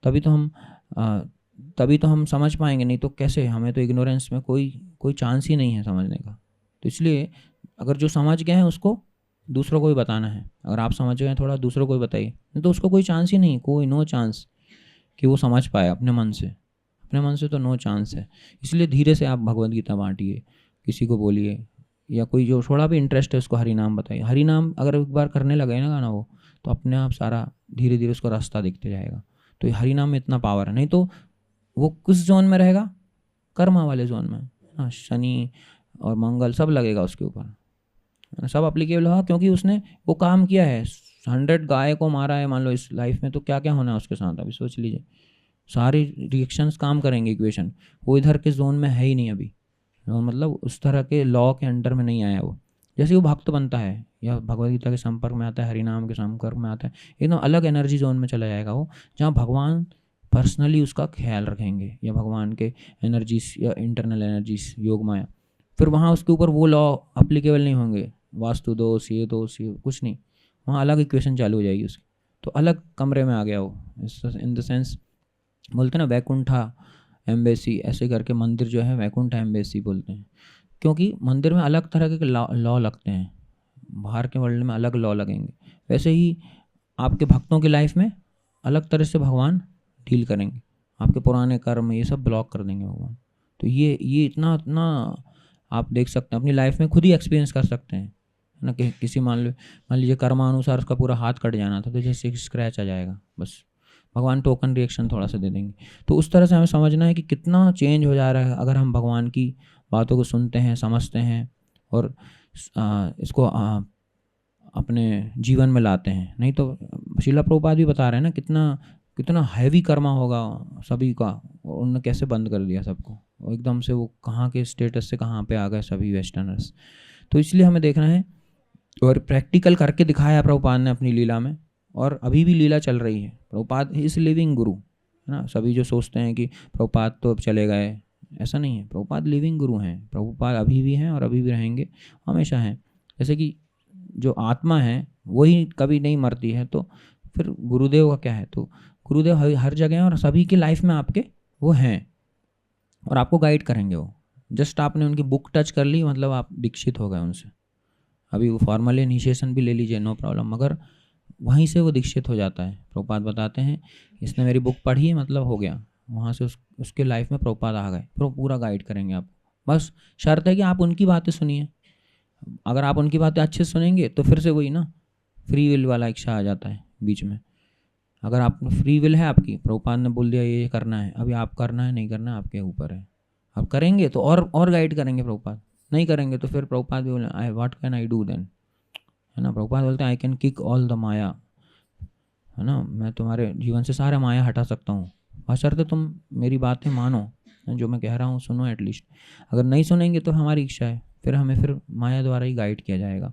तभी तो हम समझ पाएंगे, नहीं तो कैसे। हमें तो इग्नोरेंस में कोई चांस ही नहीं है समझने का। तो इसलिए अगर जो समझ गए हैं उसको दूसरों को भी बताना है। अगर आप समझ गए थोड़ा, दूसरों को भी बताइए, नहीं तो उसको कोई चांस ही नहीं, कोई नो चांस कि वो समझ पाए अपने मन से तो नो चांस है। इसलिए धीरे से आप भगवद गीता बांटिए, किसी को बोलिए, या कोई जो थोड़ा भी इंटरेस्ट है उसको हरि नाम बताइए। हरि नाम अगर एक बार करने लगे ना वो, तो अपने आप सारा धीरे धीरे उसको रास्ता दिखते जाएगा। तो हरि नाम में इतना पावर है। नहीं तो वो किस जोन में रहेगा, कर्मा वाले जोन में, हाँ, शनि और मंगल सब लगेगा उसके ऊपर, सब अप्लीकेबल होगा, क्योंकि उसने वो काम किया है। 100 गाय को मारा है मान लो इस लाइफ में, तो क्या क्या होना है उसके साथ अभी सोच लीजिए। सारे रिएक्शंस काम करेंगे, इक्वेशन। वो इधर के जोन में है ही नहीं अभी, मतलब उस तरह के लॉ के अंडर में नहीं आया वो। जैसे वो भक्त बनता है या भगवद गीता के संपर्क में आता है, हरिनाम के संपर्क में आता है, एकदम अलग एनर्जी जोन में चला जाएगा वो, जहाँ भगवान पर्सनली उसका ख्याल रखेंगे, या भगवान के एनर्जीज या इंटरनल एनर्जीज योग माया। फिर वहाँ उसके ऊपर वो लॉ अप्लीकेबल नहीं होंगे, वास्तु दोष ये कुछ नहीं, वहाँ अलग इक्वेशन चालू हो जाएगी उसकी। तो अलग कमरे में आ गया वो, इन द सेंस बोलते हैं ना वैकुंठा एम्बेसी, ऐसे करके मंदिर जो है वैकुंठा एम्बेसी बोलते हैं, क्योंकि मंदिर में अलग तरह के लॉ लगते हैं, बाहर के वर्ल्ड में अलग लॉ लगेंगे। वैसे ही आपके भक्तों की लाइफ में अलग तरह से भगवान डील करेंगे, आपके पुराने कर्म ये सब ब्लॉक कर देंगे भगवान। तो ये इतना आप देख सकते हैं अपनी लाइफ में, खुद ही एक्सपीरियंस कर सकते हैं ना। कि किसी मान लीजिए कर्मानुसार उसका पूरा हाथ कट जाना था, तो जैसे स्क्रैच आ जाएगा, बस भगवान टोकन रिएक्शन थोड़ा सा दे देंगे। तो उस तरह से हमें समझना है कि कितना चेंज हो जा रहा है अगर हम भगवान की बातों को सुनते हैं, समझते हैं, और इसको अपने जीवन में लाते हैं। नहीं तो शीला प्रभुपाद भी बता रहे हैं ना, कितना हैवी कर्मा होगा सभी का, और उन्होंने कैसे बंद कर दिया सबको, और एकदम से वो कहाँ के स्टेटस से कहाँ पे आ गए सभी वेस्टर्नर्स। तो इसलिए हमें देखना है, और प्रैक्टिकल करके दिखाया प्रभुपाद ने अपनी लीला में, और अभी भी लीला चल रही है। प्रभुपाद इज लिविंग गुरु, है ना। सभी जो सोचते हैं कि प्रभुपाद तो अब चले गए, ऐसा नहीं है। प्रभुपाद लिविंग गुरु हैं, प्रभुपाद अभी भी हैं और अभी भी रहेंगे, हमेशा हैं। जैसे कि जो आत्मा है वही कभी नहीं मरती है, तो फिर गुरुदेव का क्या है। तो गुरुदेव हर जगह हैं और सभी की लाइफ में आपके वो हैं, और आपको गाइड करेंगे वो। जस्ट आपने उनकी बुक टच कर ली, मतलब आप दीक्षित हो गए उनसे। अभी वो फॉर्मल इनिशिएशन भी ले लीजिए, नो प्रॉब्लम, मगर वहीं से वो दीक्षित हो जाता है। प्रभुपाद बताते हैं इसने मेरी बुक पढ़ी है मतलब हो गया, वहाँ से उसके लाइफ में प्रभुपाद आ गए, पूरा गाइड करेंगे आप। बस शर्त है कि आप उनकी बातें सुनिए। अगर आप उनकी बातें अच्छे से सुनेंगे तो फिर से वही ना फ्री विल वाला इच्छा आ जाता है बीच में। अगर आप फ्री विल है आपकी, प्रभुपाद ने बोल दिया ये करना है, अभी आप करना है नहीं करना है आपके ऊपर है। आप करेंगे तो और गाइड करेंगे प्रभुपाद, नहीं करेंगे तो फिर प्रभुपाद भी बोले I what can I do then, है ना। प्रभुपाद बोलते हैं I can kick all the maya, है ना, मैं तुम्हारे जीवन से सारा माया हटा सकता हूँ, बशर्ते तुम मेरी बातें मानो, जो मैं कह रहा हूँ सुनो एटलीस्ट। अगर नहीं सुनेंगे तो हमारी इच्छा है, फिर हमें फिर माया द्वारा ही गाइड किया जाएगा।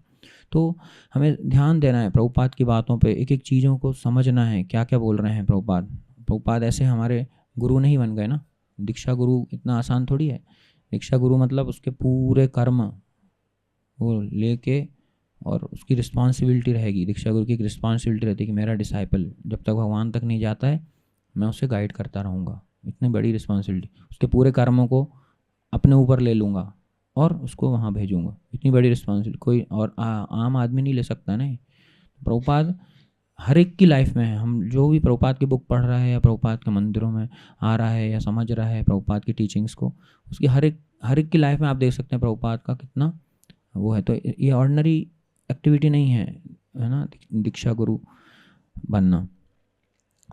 तो हमें ध्यान देना है प्रभुपाद की बातों पे, एक एक चीज़ों को समझना है क्या क्या बोल रहे हैं प्रभुपाद। प्रभुपाद ऐसे हमारे गुरु नहीं बन गए ना, दीक्षा गुरु इतना आसान थोड़ी है। दीक्षा गुरु मतलब उसके पूरे कर्म वो लेके और उसकी रिस्पॉन्सिबिलिटी रहेगी। दीक्षा गुरु की एक रिस्पॉन्सिबिलिटी रहती है कि मेरा डिसाइपल जब तक भगवान तक नहीं जाता है मैं उसे गाइड करता रहूँगा, इतनी बड़ी रिस्पॉन्सिबिलिटी। उसके पूरे कर्मों को अपने ऊपर ले लूँगा और उसको वहाँ भेजूँगा, इतनी बड़ी रिस्पॉन्सिबिलिटी कोई और आम आदमी नहीं ले सकता ना। प्रभुपाद हर एक की लाइफ में है। हम जो भी प्रभुपाद की बुक पढ़ रहा है या प्रभुपाद के मंदिरों में आ रहा है या समझ रहा है प्रभुपाद की टीचिंग्स को, उसकी हर एक की लाइफ में आप देख सकते हैं प्रभुपाद का कितना वो है। तो ये ऑर्डिनरी एक्टिविटी नहीं है ना दीक्षा गुरु बनना।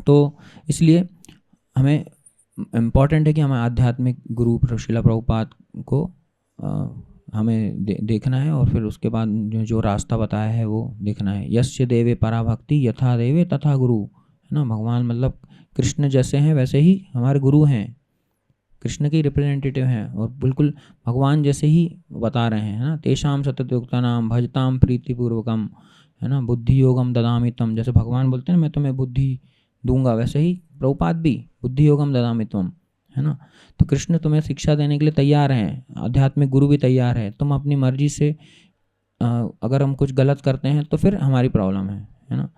तो इसलिए हमें इम्पॉर्टेंट है कि हमें आध्यात्मिक गुरु शिला प्रभुपाद को हमें देखना है और फिर उसके बाद जो रास्ता बताया है वो देखना है। यस्य देवे पराभक्ति यथा देवे तथा गुरु, है ना। भगवान मतलब कृष्ण जैसे हैं वैसे ही हमारे गुरु हैं, कृष्ण के रिप्रेजेंटेटिव हैं और बिल्कुल भगवान जैसे ही बता रहे हैं, है ना। तेषाम सततयुक्ता नाम भजताम प्रीतिपूर्वकम, है ना, बुद्धि योगम ददामि तम। जैसे भगवान बोलते हैं मैं तुम्हें बुद्धि दूंगा, वैसे ही प्रभुपाद भी बुद्धि योगम ददामि तम, है ना। तो कृष्ण तुम्हें शिक्षा देने के लिए तैयार हैं, आध्यात्मिक गुरु भी तैयार है। तुम अपनी मर्जी से अगर हम कुछ गलत करते हैं तो फिर हमारी प्रॉब्लम है ना।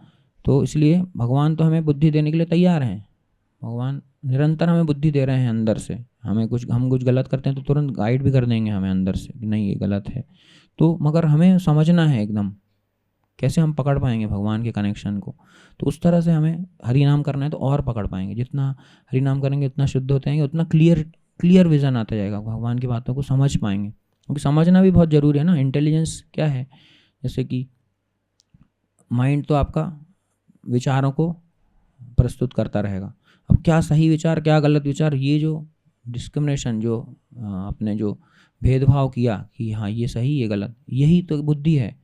तो इसलिए भगवान तो हमें बुद्धि देने के लिए तैयार हैं। भगवान निरंतर हमें बुद्धि दे रहे हैं अंदर से। हम कुछ गलत करते हैं तो तुरंत गाइड भी कर देंगे हमें अंदर से कि नहीं ये गलत है। तो मगर हमें समझना है एकदम कैसे हम पकड़ पाएंगे भगवान के कनेक्शन को। तो उस तरह से हमें हरि नाम करना है तो और पकड़ पाएंगे। जितना हरि नाम करेंगे उतना शुद्ध होते जाएंगे, उतना क्लियर विजन आता जाएगा, भगवान की बातों को समझ पाएंगे। क्योंकि समझना भी बहुत ज़रूरी है ना। इंटेलिजेंस क्या है, जैसे कि माइंड तो आपका विचारों को प्रस्तुत करता रहेगा। अब क्या सही विचार क्या गलत विचार, ये जो डिस्क्रिमिनेशन जो आपने जो भेदभाव किया कि हाँ ये सही ये गलत, यही तो बुद्धि है।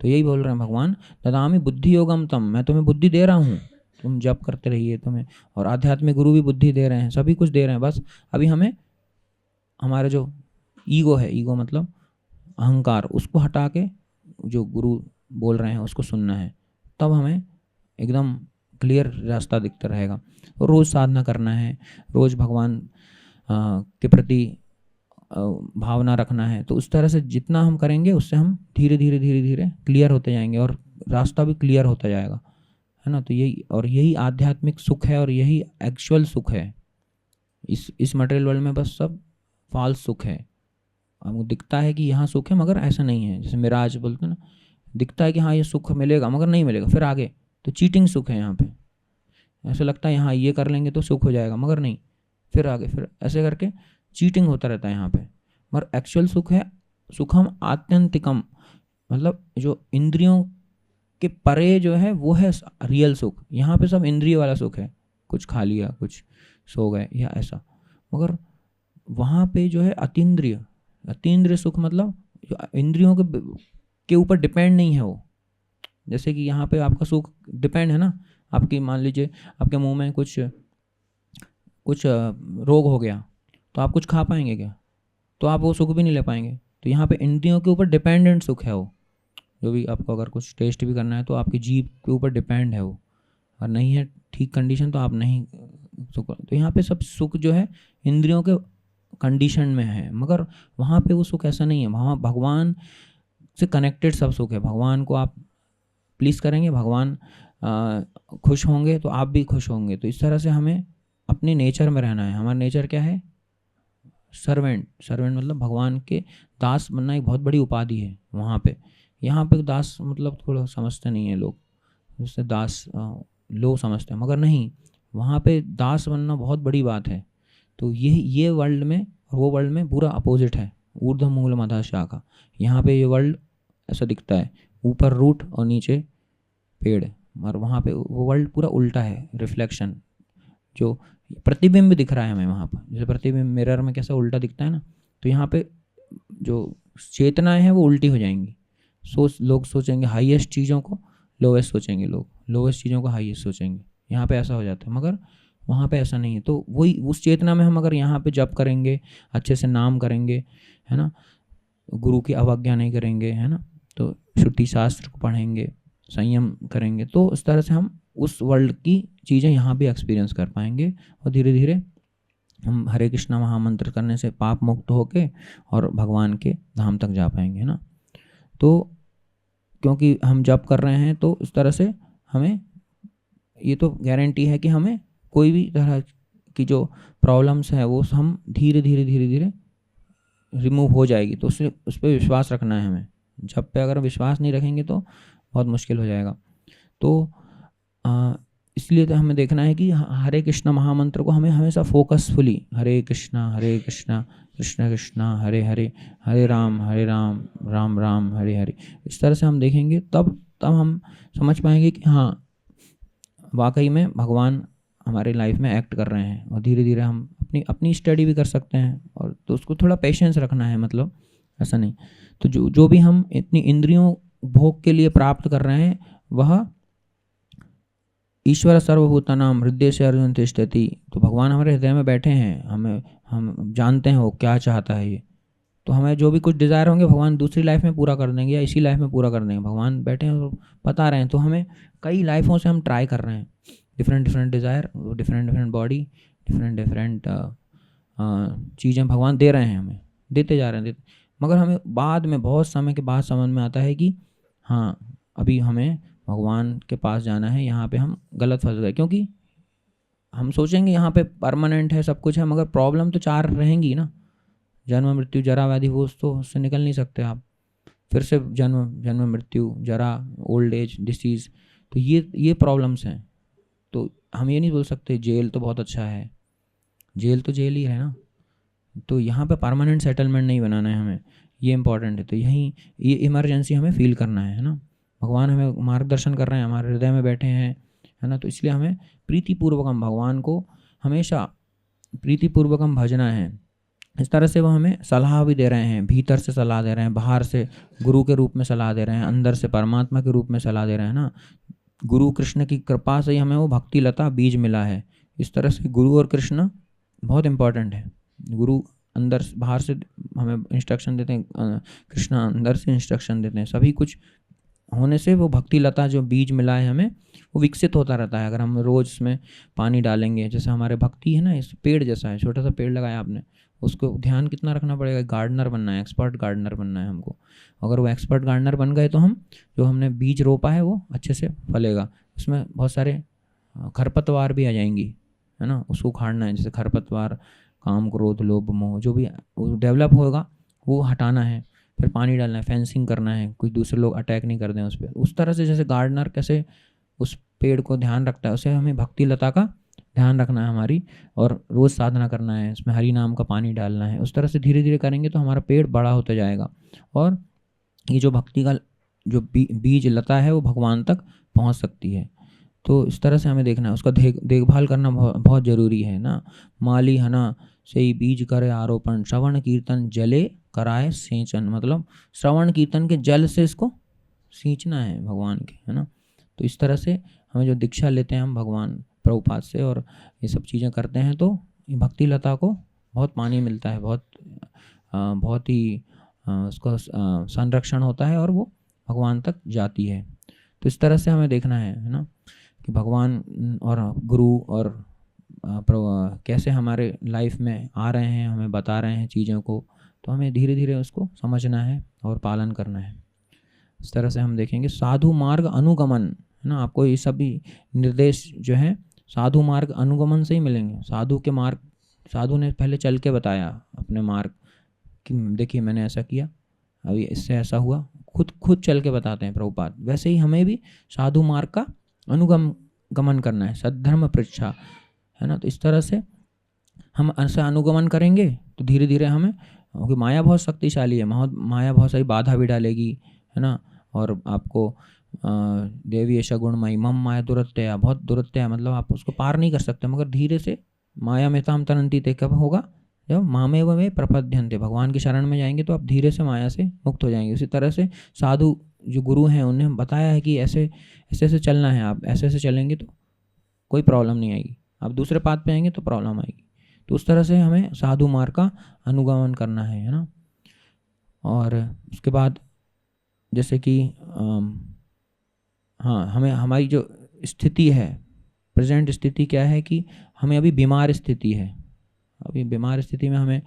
तो यही बोल रहे हैं भगवान ददामि बुद्धि योगम तम, मैं तुम्हें बुद्धि दे रहा हूँ, तुम जप करते रहिए तुम्हें। और आध्यात्मिक गुरु भी बुद्धि दे रहे हैं, सभी कुछ दे रहे हैं। बस अभी हमें हमारा जो ईगो है, ईगो मतलब अहंकार, उसको हटा के जो गुरु बोल रहे हैं उसको सुनना है, तब हमें एकदम क्लियर रास्ता दिखता रहेगा। और रोज़ साधना करना है, रोज़ भगवान के प्रति भावना रखना है। तो उस तरह से जितना हम करेंगे उससे हम धीरे धीरे क्लियर होते जाएंगे और रास्ता भी क्लियर होता जाएगा, है ना। तो यही आध्यात्मिक सुख है और यही एक्चुअल सुख है। इस मटेरियल वर्ल्ड में बस सब फॉल्स सुख है। हमको दिखता है कि यहाँ सुख है मगर ऐसा नहीं है। जैसे मिराज बोलते हैं ना, दिखता है कि हाँ ये सुख मिलेगा मगर नहीं मिलेगा, फिर आगे तो चीटिंग सुख है। यहाँ पे ऐसा लगता है यहाँ ये कर लेंगे तो सुख हो जाएगा मगर नहीं, फिर आगे फिर ऐसे करके चीटिंग होता रहता है यहाँ पे। मगर एक्चुअल सुख है सुखम आत्यंतिकम, मतलब जो इंद्रियों के परे जो है वो है रियल सुख। यहाँ पे सब इंद्रिय वाला सुख है, कुछ खा लिया कुछ सो गए या ऐसा। मगर वहाँ पे जो है अतीन्द्रिय सुख मतलब जो इंद्रियों के ऊपर डिपेंड नहीं है वो। जैसे कि यहाँ पे आपका सुख डिपेंड है ना, आपकी मान लीजिए आपके मुंह में कुछ रोग हो गया तो आप कुछ खा पाएंगे क्या, तो आप वो सुख भी नहीं ले पाएंगे। तो यहाँ पे इंद्रियों के ऊपर डिपेंडेंट सुख है वो। जो भी आपको अगर कुछ टेस्ट भी करना है तो आपकी जीभ के ऊपर डिपेंड है वो, और नहीं है ठीक कंडीशन तो आप नहीं सुख। तो यहाँ पे सब सुख जो है इंद्रियों के कंडीशन में है, मगर वहाँ पे वो सुख ऐसा नहीं है। वहाँ भगवान से कनेक्टेड सब सुख है। भगवान को आप प्लीज़ करेंगे, भगवान खुश होंगे तो आप भी खुश होंगे। तो इस तरह से हमें अपने नेचर में रहना है। हमारा नेचर क्या है, सर्वेंट मतलब भगवान के दास बनना एक बहुत बड़ी उपाधि है वहाँ पे। यहाँ पे दास मतलब थोड़ा समझते नहीं है लोग। उससे दास लो समझते हैं, मगर नहीं, वहाँ पे दास बनना बहुत बड़ी बात है। तो ये वर्ल्ड में और वो वर्ल्ड में पूरा अपोजिट है, ऊर्ध्व मूल मधा शाखा। यहाँ पे ये वर्ल्ड ऐसा दिखता है, ऊपर रूट और नीचे पेड़, और वहाँ पे वो वर्ल्ड पूरा उल्टा है, रिफ्लेक्शन, जो प्रतिबिंब दिख रहा है हमें वहाँ पर, जैसे प्रतिबिंब मिरर में कैसा उल्टा दिखता है ना, तो यहाँ पे जो चेतनाएं हैं वो उल्टी हो जाएंगी। लोग सोचेंगे हाईएस्ट चीज़ों को लोवेस्ट सोचेंगे, लोग लोवेस्ट चीज़ों को हाईएस्ट सोचेंगे, यहाँ पे ऐसा हो जाता है, मगर वहाँ पे ऐसा नहीं है। तो वही उस चेतना में हम अगर यहाँ पे जप करेंगे, अच्छे से नाम करेंगे, है ना, गुरु की अवज्ञा नहीं करेंगे, है ना, तो श्रुति शास्त्र को पढ़ेंगे, संयम करेंगे, तो इस तरह से हम उस वर्ल्ड की चीज़ें यहाँ भी एक्सपीरियंस कर पाएंगे, और धीरे धीरे हम हरे कृष्णा महामंत्र करने से पाप मुक्त होके और भगवान के धाम तक जा पाएंगे, है ना। तो क्योंकि हम जप कर रहे हैं तो इस तरह से हमें ये तो गारंटी है कि हमें कोई भी तरह की जो प्रॉब्लम्स है वो हम धीरे धीरे धीरे धीरे रिमूव हो जाएगी। तो उससे उस पर विश्वास रखना है हमें। जब पे अगर विश्वास नहीं रखेंगे तो बहुत मुश्किल हो जाएगा। तो इसलिए तो हमें देखना है कि हरे कृष्णा महामंत्र को हमें हमेशा फोकसफुली, हरे कृष्णा कृष्ण कृष्ण हरे हरे, हरे राम राम राम हरे हरे, इस तरह से हम देखेंगे, तब हम समझ पाएंगे कि हाँ वाकई में भगवान हमारे लाइफ में एक्ट कर रहे हैं। और धीरे धीरे हम अपनी स्टडी भी कर सकते हैं। और तो उसको थोड़ा पेशेंस रखना है, मतलब ऐसा नहीं। तो जो भी हम इतनी इंद्रियों भोग के लिए प्राप्त कर रहे हैं वह ईश्वर सर्वभूतानां हृदय से अर्जुन तिष्ठति, तो भगवान हमारे हृदय में बैठे हैं, हम जानते हैं वो क्या चाहता है ये। तो हमें जो भी कुछ डिज़ायर होंगे भगवान दूसरी लाइफ में पूरा कर देंगे या इसी लाइफ में पूरा कर देंगे। भगवान बैठे हैं और बता रहे हैं। तो हमें कई लाइफों से हम ट्राई कर रहे हैं, different desire, different body, different चीज़ें भगवान दे रहे हैं, हमें देते जा रहे हैं, मगर हमें बाद में बहुत समय के बाद समझ में आता है कि हाँ अभी हमें भगवान के पास जाना है, यहाँ पे हम गलत फंस गए। क्योंकि हम सोचेंगे यहाँ पे परमानेंट है सब कुछ है, मगर प्रॉब्लम तो 4 रहेंगी ना, जन्म मृत्यु जरा व्याधि, वो तो उससे निकल नहीं सकते आप। फिर से जन्म मृत्यु जरा, ओल्ड एज, डिसीज़, तो ये प्रॉब्लम्स हैं। तो हम ये नहीं बोल सकते जेल तो बहुत अच्छा है, जेल तो जेल ही है ना। तो यहाँ पे परमानेंट सेटलमेंट नहीं बनाना है हमें, ये इंपॉर्टेंट है। तो यहीं ये इमरजेंसी हमें फील करना है ना। भगवान हमें मार्गदर्शन कर रहे हैं, हमारे हृदय में बैठे हैं, है ना। तो इसलिए हमें प्रीतिपूर्वक हम भगवान को हमेशा प्रीतिपूर्वक हम भजना है। इस तरह से वो हमें सलाह भी दे रहे हैं, भीतर से सलाह दे रहे हैं, बाहर से गुरु के रूप में सलाह दे रहे हैं, अंदर से परमात्मा के रूप में सलाह दे रहे हैं ना। गुरु कृष्ण की कृपा से ही हमें वो भक्ति लता बीज मिला है। इस तरह से गुरु और कृष्ण बहुत इंपॉर्टेंट है। गुरु अंदर बाहर से हमें इंस्ट्रक्शन देते हैं, कृष्ण अंदर से इंस्ट्रक्शन देते हैं। सभी कुछ होने से वो भक्ति लता जो बीज मिला है हमें, वो विकसित होता रहता है। अगर हम रोज़ इसमें पानी डालेंगे, जैसे हमारे भक्ति है ना, इस पेड़ जैसा है, छोटा सा पेड़ लगाया आपने, उसको ध्यान कितना रखना पड़ेगा। गार्डनर बनना है, एक्सपर्ट गार्डनर बनना है हमको। अगर वो एक्सपर्ट गार्डनर बन गए तो हम जो हमने बीज रोपा है वो अच्छे से फलेगा। उसमें बहुत सारे खरपतवार भी आ जाएंगी, है ना, उसको उखाड़ना है। जैसे खरपतवार, काम, क्रोध, लोभ, मोह, जो भी डेवलप होगा वो हटाना है, फिर पानी डालना है, फेंसिंग करना है, कोई दूसरे लोग अटैक नहीं कर दें उस पर। उस तरह से जैसे गार्डनर कैसे उस पेड़ को ध्यान रखता है, उसे हमें भक्ति लता का ध्यान रखना है हमारी, और रोज़ साधना करना है, इसमें हरि नाम का पानी डालना है। उस तरह से धीरे धीरे करेंगे तो हमारा पेड़ बड़ा होता जाएगा, और ये जो भक्ति का जो बीज लता है वो भगवान तक पहुंच सकती है। तो इस तरह से हमें देखना है, उसका देखभाल करना बहुत ज़रूरी है ना। माली हना से ही बीज करे आरोपण, श्रवण कीर्तन जले कराए सेंचन, मतलब श्रवण कीर्तन के जल से इसको सींचना है भगवान के, है ना। तो इस तरह से हमें जो दीक्षा लेते हैं हम भगवान प्रभुपाद से और ये सब चीज़ें करते हैं, तो भक्ति लता को बहुत पानी मिलता है, बहुत ही उसका संरक्षण होता है और वो भगवान तक जाती है। तो इस तरह से हमें देखना है ना, कि भगवान और गुरु और कैसे हमारे लाइफ में आ रहे हैं, हमें बता रहे हैं चीज़ों को, तो हमें धीरे धीरे उसको समझना है और पालन करना है। इस तरह से हम देखेंगे साधु मार्ग अनुगमन, है ना। आपको ये सभी निर्देश जो हैं साधु मार्ग अनुगमन से ही मिलेंगे। साधु ने पहले चल के बताया अपने मार्ग कि देखिए मैंने ऐसा किया, अभी इससे ऐसा हुआ, खुद चल के बताते हैं प्रभुपाद। वैसे ही हमें भी साधु मार्ग का गमन करना है, सद्धर्म पृच्छा, है ना। तो इस तरह से हम ऐसा अनुगमन करेंगे तो धीरे धीरे हमें, क्योंकि माया बहुत शक्तिशाली है, माया बहुत सारी बाधा भी डालेगी, है ना। और आपको देवी ऐसा गुणमयी मम माया दुरत्यया, बहुत दुरत्यया मतलब आप उसको पार नहीं कर सकते, मगर धीरे से माया में ताम तनंती ते, कब होगा, जब मामेव में प्रपद्यन्ते, भगवान की शरण में जाएंगे तो आप धीरे से माया से मुक्त हो जाएंगे। उसी तरह से साधु जो गुरु हैं उन्हें बताया है कि ऐसे ऐसे ऐसे चलना है, आप ऐसे ऐसे चलेंगे तो कोई प्रॉब्लम नहीं आएगी, आप दूसरे पाथ पे आएंगे तो प्रॉब्लम आएगी। तो उस तरह से हमें साधु मार्ग का अनुगमन करना है ना। और उसके बाद जैसे कि हाँ, हमें हमारी जो स्थिति है, प्रेजेंट स्थिति क्या है कि हमें अभी बीमार स्थिति है। अभी बीमार स्थिति में हमें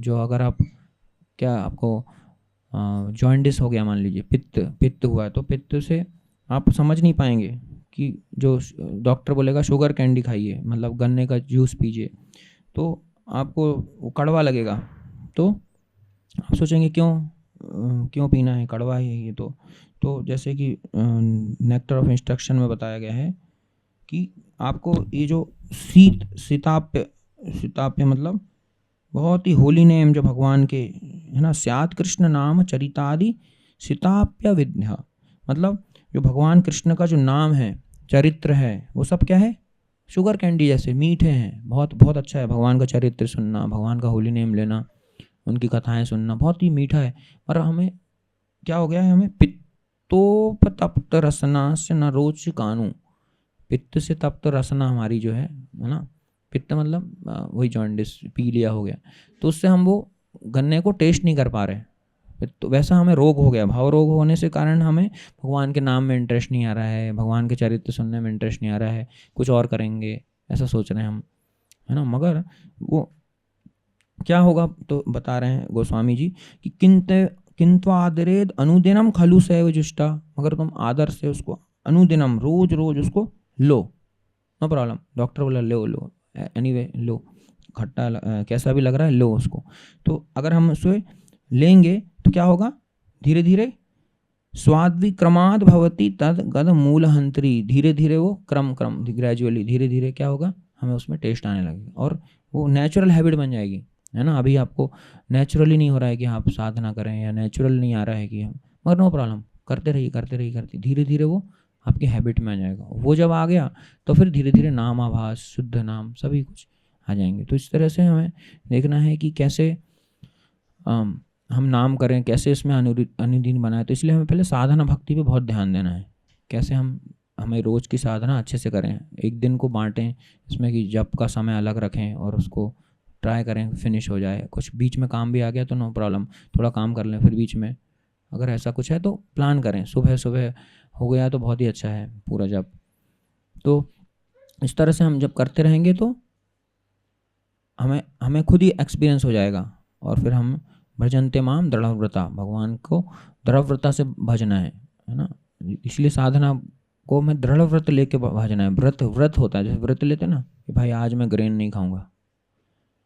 जो अगर आप क्या आपको जॉइंडिस हो गया मान लीजिए, पित्त हुआ है, तो पित्त से आप समझ नहीं पाएंगे कि जो डॉक्टर बोलेगा शुगर कैंडी खाइए, मतलब गन्ने का जूस पीजिए, तो आपको वो कड़वा लगेगा, तो आप सोचेंगे क्यों पीना है, कड़वा है ये तो जैसे कि नेक्टर ऑफ इंस्ट्रक्शन में बताया गया है कि आपको ये जो सीताप्य मतलब बहुत ही होली नेम जो भगवान के, है ना, स्यात् कृष्ण नाम चरितादि सीताप्य विद्या, मतलब जो भगवान कृष्ण का जो नाम है, चरित्र है, वो सब क्या है, शुगर कैंडी जैसे मीठे हैं, बहुत बहुत अच्छा है। भगवान का चरित्र सुनना, भगवान का होली नेम लेना, उनकी कथाएं सुनना बहुत ही मीठा है। पर हमें क्या हो गया है, हमें पित्तोपतप्त रसना से न रोच कानू, पित्त से तप्त रसना हमारी जो है ना, पित्त मतलब वही जॉन्डिस, पी लिया हो गया, तो उससे हम वो गन्ने को टेस्ट नहीं कर पा रहे, तो वैसा हमें रोग हो गया। भाव रोग होने से कारण हमें भगवान के नाम में इंटरेस्ट नहीं आ रहा है, भगवान के चरित्र सुनने में इंटरेस्ट नहीं आ रहा है, कुछ और करेंगे ऐसा सोच रहे हैं हम, है ना। मगर वो क्या होगा, तो बता रहे हैं गोस्वामी जी कि किंतु आदरेद अनुदिनम खलु सैव जुष्टा, मगर तुम आदर से उसको अनुदिनम रोज रोज उसको लो, नो प्रॉब्लम, डॉक्टर बोला लो एनीवे लो, खट्टा कैसा भी लग रहा है लो उसको। तो अगर हम उसे लेंगे तो क्या होगा, धीरे धीरे स्वाद्विक्रमाद भवती तद गद मूल हंत्री, धीरे धीरे वो क्रम ग्रेजुअली धीरे धीरे क्या होगा, हमें उसमें टेस्ट आने लगेगा और वो नेचुरल हैबिट बन जाएगी, है ना। अभी आपको नेचुरली नहीं हो रहा है कि आप साधना करें, या नेचुरल नहीं आ रहा है कि हम, मगर नो प्रॉब्लम, करते रहिए धीरे धीरे वो आपकी हैबिट में आ जाएगा। वो जब आ गया तो फिर धीरे धीरे नाम आभास, शुद्ध नाम, सभी कुछ आ जाएंगे। तो इस तरह से हमें देखना है कि कैसे हम नाम करें, कैसे इसमें अनुदीन बनाए। तो इसलिए हमें पहले साधना भक्ति पे बहुत ध्यान देना है, कैसे हमें रोज़ की साधना अच्छे से करें, एक दिन को बांटें इसमें कि जप का समय अलग रखें और उसको ट्राई करें फिनिश हो जाए। कुछ बीच में काम भी आ गया तो नो प्रॉब्लम, थोड़ा काम कर लें फिर बीच में, अगर ऐसा कुछ है तो प्लान करें, सुबह सुबह हो गया तो बहुत ही अच्छा है पूरा जप। तो इस तरह से हम जब करते रहेंगे तो हमें खुद ही एक्सपीरियंस हो जाएगा, और फिर हम भजन्ते माम दृढ़व्रता, भगवान को दृढ़व्रता से भजना है ना। इसलिए साधना को मैं दृढ़ व्रत लेके भजना है। व्रत होता है, जैसे व्रत लेते ना कि भाई आज मैं ग्रेन नहीं खाऊंगा,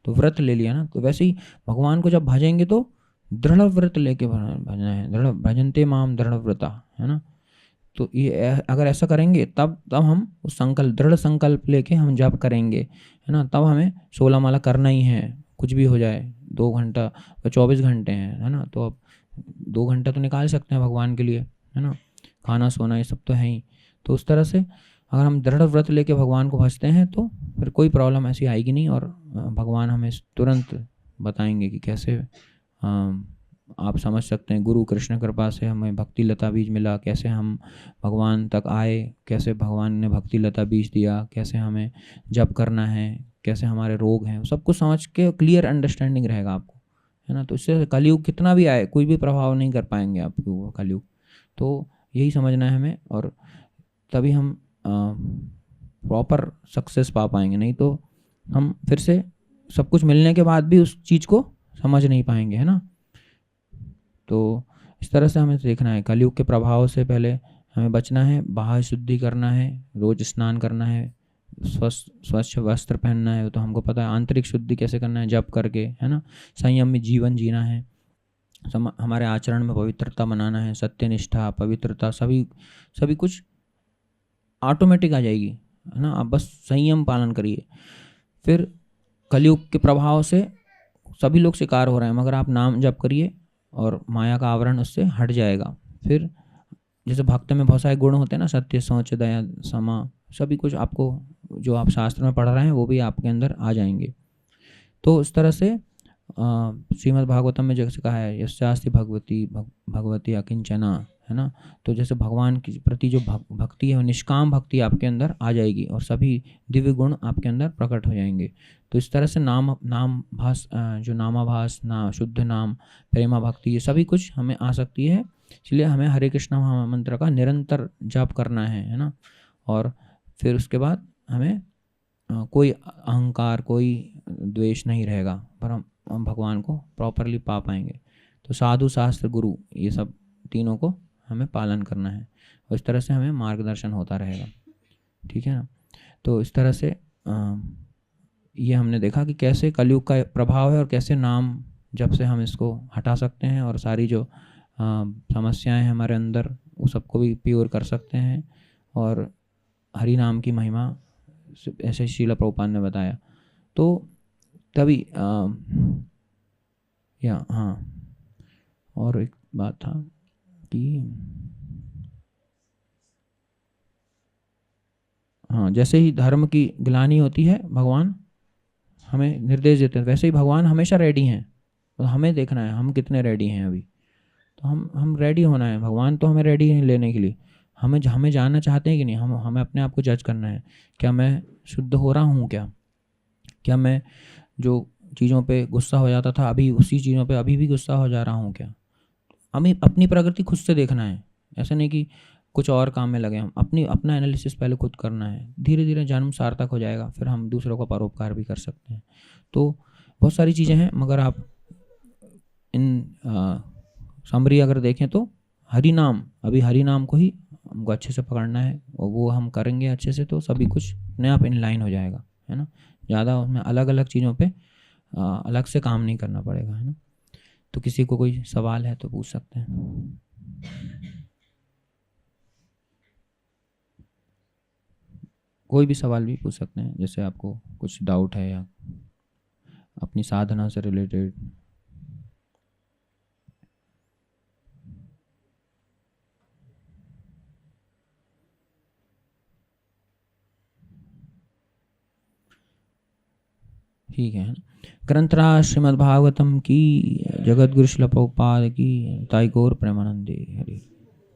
तो व्रत ले लिया ना। तो वैसे ही भगवान को जब भजेंगे तो दृढ़ व्रत लेके भजना है, दृढ़ भजन्ते माम दृढ़ व्रता, है ना। तो ये अगर ऐसा करेंगे तब हम उस दृढ़ संकल्प लेके हम जप करेंगे, है ना। तब हमें 16 माला करना ही है, कुछ भी हो जाए, 2 घंटा 24 घंटे हैं, है ना। तो अब 2 घंटा तो निकाल सकते हैं भगवान के लिए, है ना। खाना सोना ये सब तो है ही। तो उस तरह से अगर हम दृढ़ व्रत लेके भगवान को भजते हैं तो फिर कोई प्रॉब्लम ऐसी आएगी नहीं, और भगवान हमें तुरंत बताएंगे कि कैसे आप समझ सकते हैं। गुरु कृष्ण कृपा से हमें भक्ति लता बीज मिला, कैसे हम भगवान तक आए, कैसे भगवान ने भक्ति लता बीज दिया, कैसे हमें जप करना है, कैसे हमारे रोग हैं, सब कुछ समझ के क्लियर अंडरस्टैंडिंग रहेगा आपको, है ना। तो इससे कलयुग कितना भी आए कोई भी प्रभाव नहीं कर पाएंगे आपको वो कलयुग। तो यही समझना है हमें, और तभी हम प्रॉपर सक्सेस पा पाएंगे। नहीं तो हम फिर से सब कुछ मिलने के बाद भी उस चीज़ को समझ नहीं पाएंगे, है ना। तो इस तरह से हमें देखना है, कलयुग के प्रभाव से पहले हमें बचना है, बाह्य शुद्धि करना है, रोज स्नान करना है, स्वच्छ वस्त्र पहनना है, वो तो हमको पता है। आंतरिक शुद्धि कैसे करना है, जप करके, है ना। संयम में जीवन जीना है, हमारे आचरण में पवित्रता बनाना है, सत्यनिष्ठा, पवित्रता, सभी कुछ ऑटोमेटिक आ जाएगी, है ना। आप बस संयम पालन करिए। फिर कलयुग के प्रभाव से सभी लोग शिकार हो रहे हैं, मगर आप नाम जप करिए और माया का आवरण उससे हट जाएगा। फिर जैसे भक्त में बहुत सारे गुण होते हैं ना, सत्य, शौच, दया, क्षमा, सभी कुछ आपको जो आप शास्त्र में पढ़ रहे हैं वो भी आपके अंदर आ जाएंगे। तो इस तरह से श्रीमद् भागवतम में जैसे कहा है, यस्यास्ति भगवती अकिंचना, है ना। तो जैसे भगवान के प्रति जो भक्ति है वो निष्काम भक्ति आपके अंदर आ जाएगी और सभी दिव्य गुण आपके अंदर प्रकट हो जाएंगे। तो इस तरह से नाम भास, जो नामाभास, ना शुद्ध नाम, प्रेमा भक्ति, ये सभी कुछ हमें आ सकती है। इसलिए हमें हरे कृष्ण महामंत्र का निरंतर जाप करना है ना। और फिर उसके बाद हमें कोई अहंकार, कोई द्वेष नहीं रहेगा, पर हम भगवान को प्रॉपरली पा पाएंगे। तो साधु, शास्त्र, गुरु, ये सब तीनों को हमें पालन करना है और इस तरह से हमें मार्गदर्शन होता रहेगा, ठीक है ना। तो इस तरह से ये हमने देखा कि कैसे कलयुग का प्रभाव है और कैसे नाम जब से हम इसको हटा सकते हैं और सारी जो समस्याएं हैं हमारे अंदर वो सबको भी प्योर कर सकते हैं। और हरि नाम की महिमा ऐसे श्रील प्रभुपाद ने बताया। तो तभी हाँ, और एक बात था कि हाँ, जैसे ही धर्म की ग्लानि होती है भगवान हमें निर्देश देते हैं, वैसे ही भगवान हमेशा रेडी हैं। तो हमें देखना है हम कितने रेडी हैं अभी। तो हम रेडी होना है, भगवान तो हमें रेडी हैं लेने के लिए। हमें जानना चाहते हैं कि नहीं, हमें अपने आप को जज करना है, क्या मैं शुद्ध हो रहा हूँ, क्या मैं जो चीज़ों पे गुस्सा हो जाता था अभी उसी चीज़ों पे अभी भी गुस्सा हो जा रहा हूँ क्या। हमें अपनी प्रगति खुद से देखना है, ऐसा नहीं कि कुछ और काम में लगे हम। अपना एनालिसिस पहले खुद करना है, धीरे धीरे जन्म सार्थक हो जाएगा, फिर हम दूसरों का परोपकार भी कर सकते हैं। तो बहुत सारी चीज़ें हैं, मगर आप इन समरी अगर देखें तो हरि नाम को ही हमको अच्छे से पकड़ना है और वो हम करेंगे अच्छे से तो सभी कुछ अपने आप इन लाइन हो जाएगा, है ना। ज़्यादा उसमें अलग अलग चीज़ों पे अलग से काम नहीं करना पड़ेगा, है ना। तो किसी को कोई सवाल है तो पूछ सकते हैं। कोई भी सवाल भी पूछ सकते हैं, जैसे आपको कुछ डाउट है या अपनी साधना से रिलेटेड। ठीक है। ग्रंथराज श्रीमद् भागवतम की, जगत गुरु श्रील प्रभुपाद की, ताई गौर प्रेमानंदे हरि।